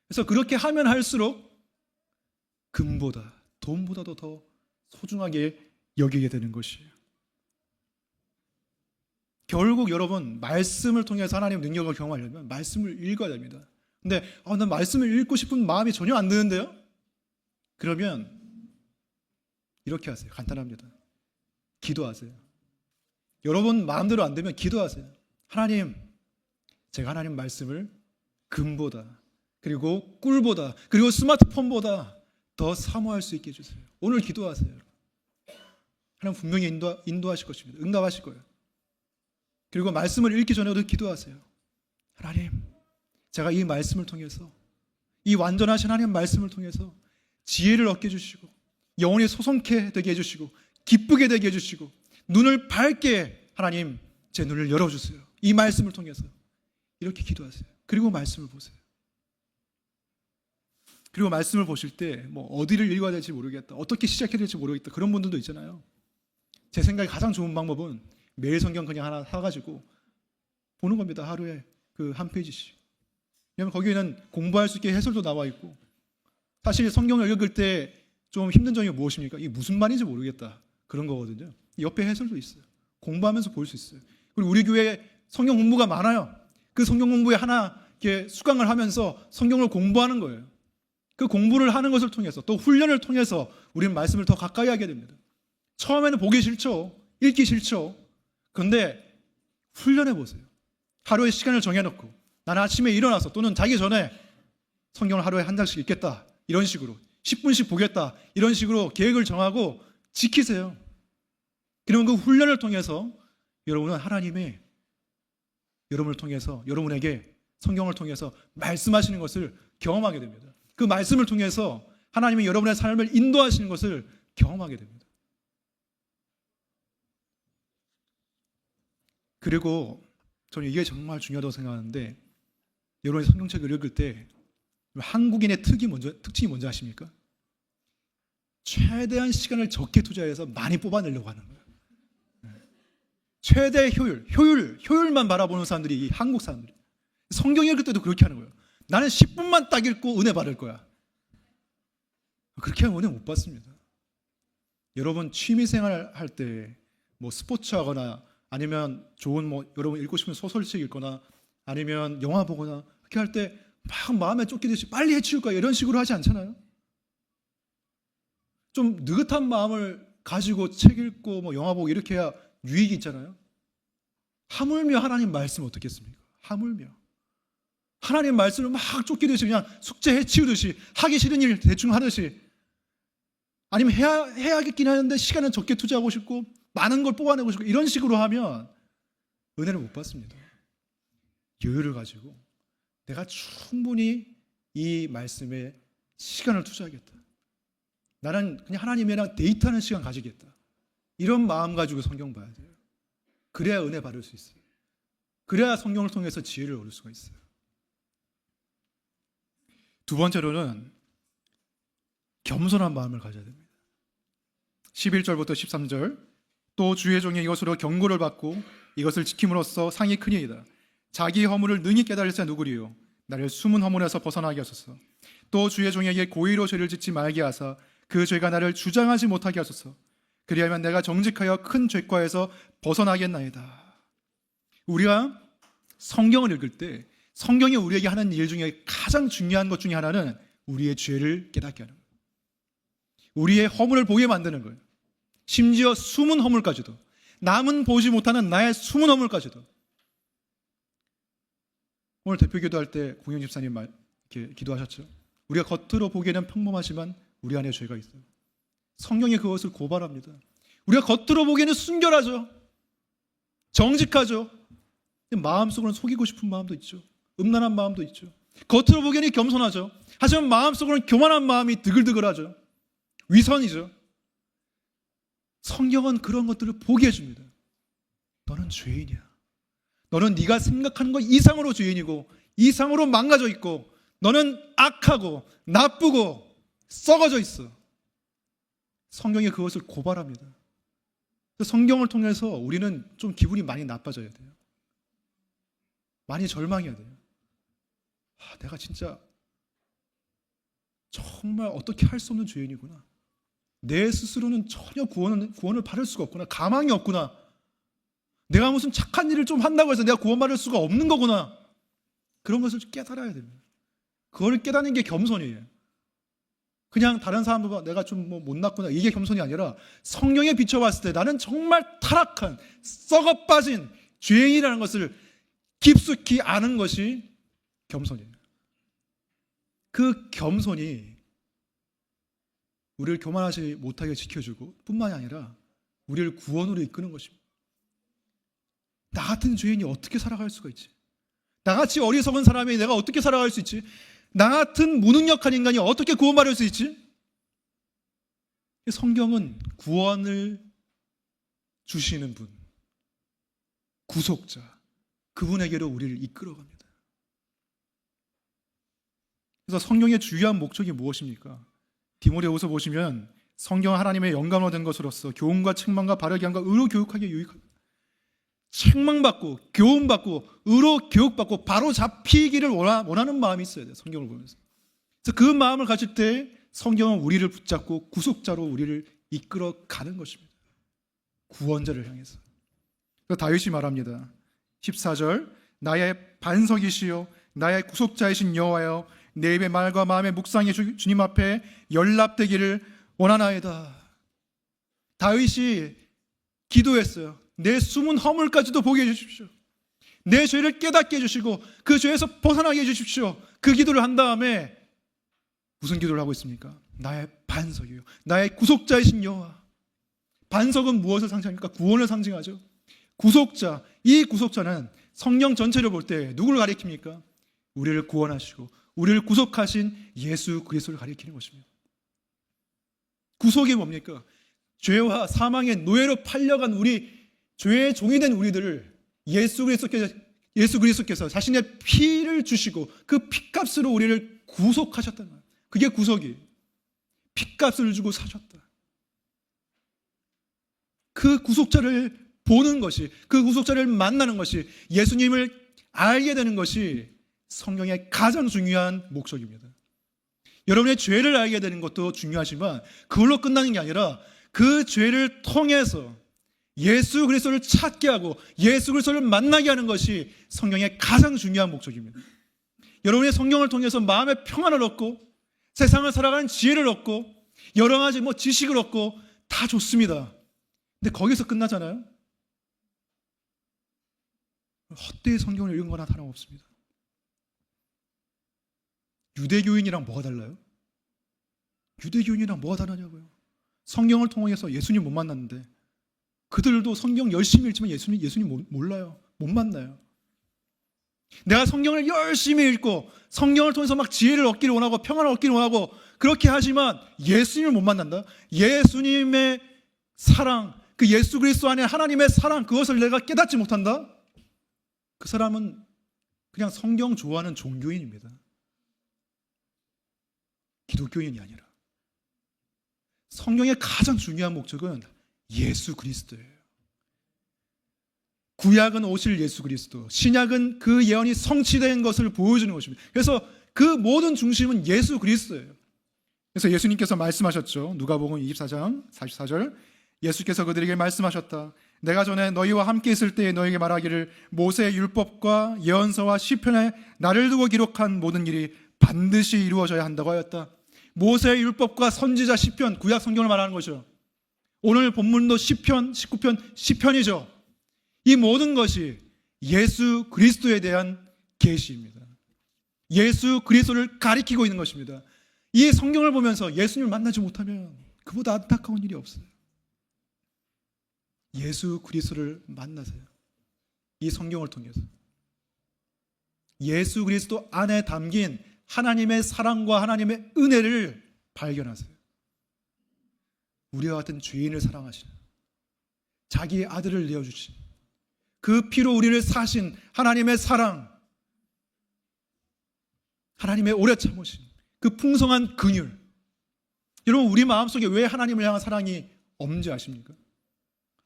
그래서 그렇게 하면 할수록 금보다, 돈보다도 더 소중하게 여기게 되는 것이에요. 결국 여러분, 말씀을 통해서 하나님의 능력을 경험하려면 말씀을 읽어야 됩니다. 근데 난 말씀을 읽고 싶은 마음이 전혀 안 드는데요? 그러면 이렇게 하세요. 간단합니다. 기도하세요. 여러분 마음대로 안 되면 기도하세요. 하나님, 제가 하나님 말씀을 금보다, 그리고 꿀보다, 그리고 스마트폰보다 더 사모할 수 있게 해주세요. 오늘 기도하세요. 하나님 분명히 인도하실 것입니다. 응답하실 거예요. 그리고 말씀을 읽기 전에도 기도하세요. 하나님, 제가 이 말씀을 통해서, 이 완전하신 하나님 말씀을 통해서 지혜를 얻게 해주시고, 영혼이 소성케 되게 해주시고, 기쁘게 되게 해주시고, 눈을 밝게, 하나님 제 눈을 열어주세요. 이 말씀을 통해서. 이렇게 기도하세요. 그리고 말씀을 보세요. 그리고 말씀을 보실 때 어디를 읽어야 될지 모르겠다, 어떻게 시작해야 될지 모르겠다, 그런 분들도 있잖아요. 제 생각에 가장 좋은 방법은 매일 성경 그냥 하나 사가지고 보는 겁니다. 하루에 그 한 페이지씩. 왜냐하면 거기에는 공부할 수 있게 해설도 나와 있고, 사실 성경을 읽을 때 좀 힘든 점이 무엇입니까? 이게 무슨 말인지 모르겠다, 그런 거거든요. 옆에 해설도 있어요. 공부하면서 볼 수 있어요. 그리고 우리 교회에 성경 공부가 많아요. 그 성경 공부에 하나
이렇게 수강을 하면서 성경을 공부하는 거예요. 그 공부를 하는 것을 통해서 또 훈련을 통해서 우리는 말씀을 더 가까이 하게 됩니다. 처음에는 보기 싫죠. 읽기 싫죠. 그런데 훈련해 보세요. 하루에 시간을 정해놓고 나는 아침에 일어나서 또는 자기 전에 성경을 하루에 한 장씩 읽겠다. 이런 식으로 10분씩 보겠다. 이런 식으로 계획을 정하고 지키세요. 그러면 그 훈련을 통해서 여러분은 하나님의 여러분을 통해서 여러분에게 성경을 통해서 말씀하시는 것을 경험하게 됩니다. 그 말씀을 통해서 하나님이 여러분의 삶을 인도하시는 것을 경험하게 됩니다. 그리고 저는 이게 정말 중요하다고 생각하는데 여러분이 성경책을 읽을 때 한국인의 특징이 뭔지 아십니까? 최대한 시간을 적게 투자해서 많이 뽑아내려고 하는 거예요. 최대 효율만 바라보는 사람들이 이 한국 사람들이. 성경 읽을 때도 그렇게 하는 거예요. 나는 10분만 딱 읽고 은혜 받을 거야. 그렇게 하면 은혜 못 받습니다. 여러분 취미생활 할 때 뭐 스포츠 하거나 아니면 좋은 여러분 읽고 싶은 소설책 읽거나 아니면 영화 보거나 그렇게 할 때 막 마음에 쫓기듯이 빨리 해치울 거야 이런 식으로 하지 않잖아요. 좀 느긋한 마음을 가지고 책 읽고 영화 보고 이렇게 해야 유익이 있잖아요. 하물며 하나님 말씀 어떻겠습니까? 하물며 하나님 말씀을 막 쫓기듯이 그냥 숙제 해치우듯이 하기 싫은 일 대충 하듯이 아니면 해야겠긴 하는데 시간은 적게 투자하고 싶고 많은 걸 뽑아내고 싶고 이런 식으로 하면 은혜를 못 받습니다. 여유를 가지고 내가 충분히 이 말씀에 시간을 투자하겠다. 나는 그냥 하나님이랑 데이트하는 시간 가지겠다. 이런 마음 가지고 성경 봐야 돼요. 그래야 은혜 받을 수 있어요. 그래야 성경을 통해서 지혜를 얻을 수가 있어요. 두 번째로는 겸손한 마음을 가져야 됩니다. 11절부터 13절 또 주의 종이 이것으로 경고를 받고 이것을 지킴으로써 상이 크니이다. 자기 허물을 능히 깨달을 자 누구리요? 나를 숨은 허물에서 벗어나게 하소서. 또 주의 종에게 고의로 죄를 짓지 말게 하사 그 죄가 나를 주장하지 못하게 하소서. 그리하면 내가 정직하여 큰 죄과에서 벗어나겠나이다. 우리가 성경을 읽을 때 성경이 우리에게 하는 일 중에 가장 중요한 것 중에 하나는 우리의 죄를 깨닫게 하는 거예요. 우리의 허물을 보게 만드는 거예요. 심지어 숨은 허물까지도, 남은 보지 못하는 나의 숨은 허물까지도. 오늘 대표 기도할 때 공영 집사님 이렇게 기도하셨죠. 우리가 겉으로 보기에는 평범하지만 우리 안에 죄가 있어요. 성경이 그것을 고발합니다. 우리가 겉으로 보기에는 순결하죠. 정직하죠. 마음속으로는 속이고 싶은 마음도 있죠. 음란한 마음도 있죠. 겉으로 보기에는 겸손하죠. 하지만 마음속으로는 교만한 마음이 드글드글하죠. 위선이죠. 성경은 그런 것들을 보게 해줍니다. 너는 죄인이야. 너는 네가 생각하는 것 이상으로 죄인이고 이상으로 망가져 있고 너는 악하고 나쁘고 썩어져 있어. 성경이 그것을 고발합니다. 성경을 통해서 우리는 좀 기분이 많이 나빠져야 돼요. 많이 절망해야 돼요. 내가 진짜 정말 어떻게 할 수 없는 죄인이구나. 내 스스로는 전혀 구원을 받을 수가 없구나. 가망이 없구나. 내가 무슨 착한 일을 좀 한다고 해서 내가 구원받을 수가 없는 거구나. 그런 것을 깨달아야 됩니다. 그걸 깨닫는 게 겸손이에요. 그냥 다른 사람들과 내가 좀 못났구나 이게 겸손이 아니라 성령에 비춰봤을 때 나는 정말 타락한 썩어 빠진 죄인이라는 것을 깊숙이 아는 것이 겸손이에요. 그 겸손이 우리를 교만하지 못하게 지켜주고 뿐만이 아니라 우리를 구원으로 이끄는 것입니다. 나 같은 죄인이 어떻게 살아갈 수가 있지? 나같이 어리석은 사람이 내가 어떻게 살아갈 수 있지? 나 같은 무능력한 인간이 어떻게 구원받을 수 있지? 성경은 구원을 주시는 분, 구속자, 그분에게로 우리를 이끌어갑니다. 그래서 성경의 주요한 목적이 무엇입니까? 디모데후서 보시면 성경 하나님의 영감으로 된 것으로서 교훈과 책망과 바르게 함과 의로 교육하기에 유익합니다. 책망받고 교훈받고 의로 교육받고 바로 잡히기를 원하는 마음이 있어야 돼요. 성경을 보면서. 그래서 그 마음을 가질 때 성경은 우리를 붙잡고 구속자로 우리를 이끌어가는 것입니다. 구원자를 향해서. 그래서 다윗이 말합니다. 14절 나의 반석이시요
나의 구속자이신 여호와여, 내 입의 말과 마음의 묵상이 주님 앞에 연락되기를 원하나이다. 다윗이 기도했어요. 내 숨은 허물까지도 보게 해주십시오. 내 죄를 깨닫게 해주시고 그 죄에서 벗어나게 해주십시오. 그 기도를 한 다음에 무슨 기도를 하고 있습니까? 나의 반석이요, 나의 구속자이신 여호와. 반석은 무엇을 상징합니까? 구원을 상징하죠. 구속자, 이 구속자는 성경 전체를 볼 때 누구를 가리킵니까? 우리를 구원하시고 우리를 구속하신 예수 그리스도를 가리키는 것입니다. 구속이 뭡니까? 죄와 사망의 노예로 팔려간 우리, 죄의 종이 된 우리들을 예수 그리스도께서 자신의 피를 주시고 그 피값으로 우리를 구속하셨다는 거예요. 그게 구속이에요. 피값을 주고 사셨다. 그 구속자를 보는 것이, 그 구속자를 만나는 것이, 예수님을 알게 되는 것이 성경의 가장 중요한 목적입니다. 여러분의 죄를 알게 되는 것도 중요하지만 그걸로 끝나는 게 아니라 그 죄를 통해서 예수 그리스도를 찾게 하고 예수 그리스도를 만나게 하는 것이 성경의 가장 중요한 목적입니다. 여러분의 성경을 통해서 마음의 평안을 얻고 세상을 살아가는 지혜를 얻고 여러 가지 지식을 얻고 다 좋습니다. 근데 거기서 끝나잖아요. 헛되이 성경을 읽은 거나 다름없습니다. 유대교인이랑 뭐가 달라요? 유대교인이랑 뭐가 다르냐고요? 성경을 통해서 예수님 못 만났는데 그들도 성경 열심히 읽지만 예수님 몰라요. 못 만나요. 내가 성경을 열심히 읽고 성경을 통해서 막 지혜를 얻기를 원하고 평안을 얻기를 원하고 그렇게 하지만 예수님을 못 만난다? 예수님의 사랑, 그 예수 그리스도 안에 하나님의 사랑, 그것을 내가 깨닫지 못한다? 그 사람은 그냥 성경 좋아하는 종교인입니다. 기독교인이 아니라. 성경의 가장 중요한 목적은 예수 그리스도예요. 구약은 오실 예수 그리스도, 신약은 그 예언이 성취된 것을 보여주는 것입니다. 그래서 그 모든 중심은 예수 그리스도예요. 그래서 예수님께서 말씀하셨죠. 누가복음 24장 44절, 예수께서 그들에게 말씀하셨다. 내가 전에 너희와 함께 있을 때에 너희에게 말하기를 모세의 율법과 예언서와 시편에 나를 두고 기록한 모든 일이 반드시 이루어져야 한다고 하였다. 모세의 율법과 선지자 시편, 구약 성경을 말하는 거죠. 오늘 본문도 시편, 19편 시편이죠. 이 모든 것이 예수 그리스도에 대한 계시입니다. 예수 그리스도를 가리키고 있는 것입니다. 이 성경을 보면서 예수님을 만나지 못하면 그보다 안타까운 일이 없어요. 예수 그리스도를 만나세요. 이 성경을 통해서 예수 그리스도 안에 담긴 하나님의 사랑과 하나님의 은혜를 발견하세요. 우리와 같은 죄인을 사랑하시는, 자기의 아들을 내어주신, 그 피로 우리를 사신 하나님의 사랑, 하나님의 오래 참으심, 그 풍성한 긍휼. 여러분, 우리 마음속에 왜 하나님을 향한 사랑이 없는지 아십니까?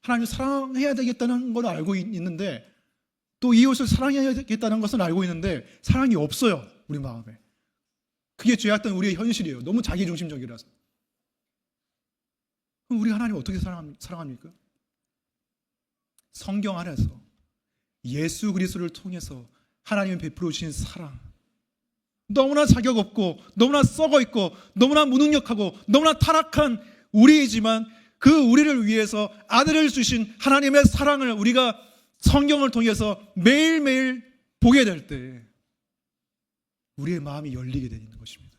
하나님을 사랑해야 되겠다는 걸 알고 있는데, 또 이웃을 사랑해야 되겠다는 것은 알고 있는데 사랑이 없어요, 우리 마음에. 그게 죄악된 우리의 현실이에요. 너무 자기중심적이라서. 그럼 우리 하나님 어떻게 사랑합니까? 성경 안에서 예수 그리스도를 통해서 하나님이 베풀어 주신 사랑, 너무나 자격 없고 너무나 썩어 있고 너무나 무능력하고 너무나 타락한 우리이지만 그 우리를 위해서 아들을 주신 하나님의 사랑을 우리가 성경을 통해서 매일매일 보게 될 때 우리의 마음이 열리게 되는 것입니다.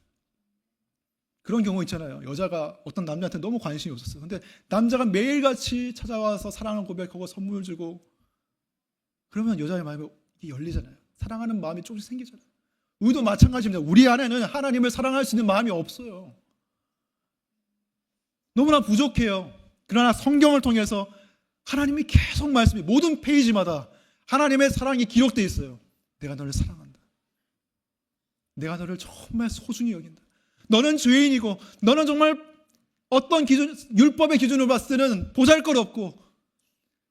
그런 경우 있잖아요. 여자가 어떤 남자한테 너무 관심이 없었어요. 근데 남자가 매일같이 찾아와서 사랑을 고백하고 선물 주고 그러면 여자의 마음이 열리잖아요. 사랑하는 마음이 조금씩 생기잖아요. 우리도 마찬가지입니다. 우리 안에는 하나님을 사랑할 수 있는 마음이 없어요. 너무나 부족해요. 그러나 성경을 통해서 하나님이 계속 말씀해, 모든 페이지마다 하나님의 사랑이 기록되어 있어요. 내가 너를 사랑한다. 내가 너를 정말 소중히 여긴다. 너는 죄인이고 너는 정말 어떤 기준, 율법의 기준으로 봤을 때는 보잘것없고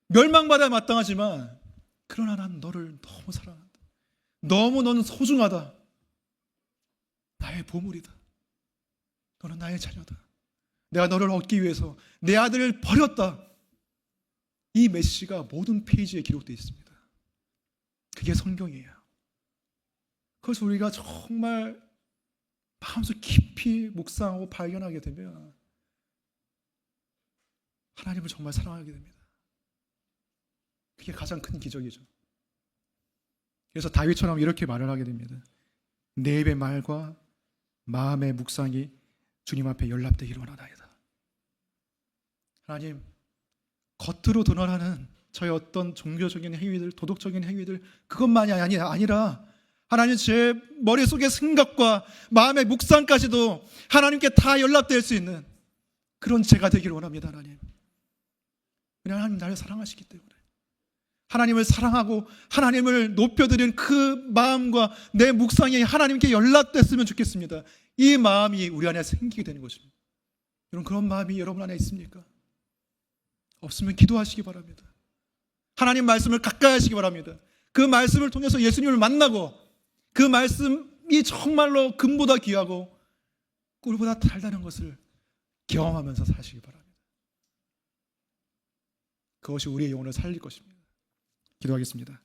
멸망받아야 마땅하지만 그러나 난 너를 너무 사랑한다. 너무 너는 소중하다. 나의 보물이다. 너는 나의 자녀다. 내가 너를 얻기 위해서 내 아들을 버렸다. 이 메시지가 모든 페이지에 기록되어 있습니다. 그게 성경이에요.
그것을 우리가 정말 마음속 깊이 묵상하고 발견하게 되면 하나님을 정말 사랑하게 됩니다. 그게 가장 큰 기적이죠. 그래서 다윗처럼 이렇게 말을 하게 됩니다. 내 입의 말과 마음의 묵상이 주님 앞에 연락되기를 원하나이다. 하나님, 겉으로 드러나는 저의 어떤 종교적인 행위들, 도덕적인 행위들, 그것만이 아니라 하나님 제 머릿속의 생각과 마음의 묵상까지도 하나님께 다 연락될 수 있는 그런 제가 되기를 원합니다. 하나님, 왜냐하면 하나님 나를 사랑하시기 때문에, 하나님을 사랑하고 하나님을 높여드리는 그 마음과 내 묵상이 하나님께 연락됐으면 좋겠습니다. 이 마음이 우리 안에 생기게 되는 것입니다. 여러분, 그런 마음이 여러분 안에 있습니까? 없으면 기도하시기 바랍니다. 하나님 말씀을 가까이 하시기 바랍니다. 그 말씀을 통해서 예수님을 만나고 그 말씀이 정말로 금보다 귀하고 꿀보다 달다는 것을 경험하면서 사시기 바랍니다. 그것이 우리의 영혼을 살릴 것입니다. 기도하겠습니다.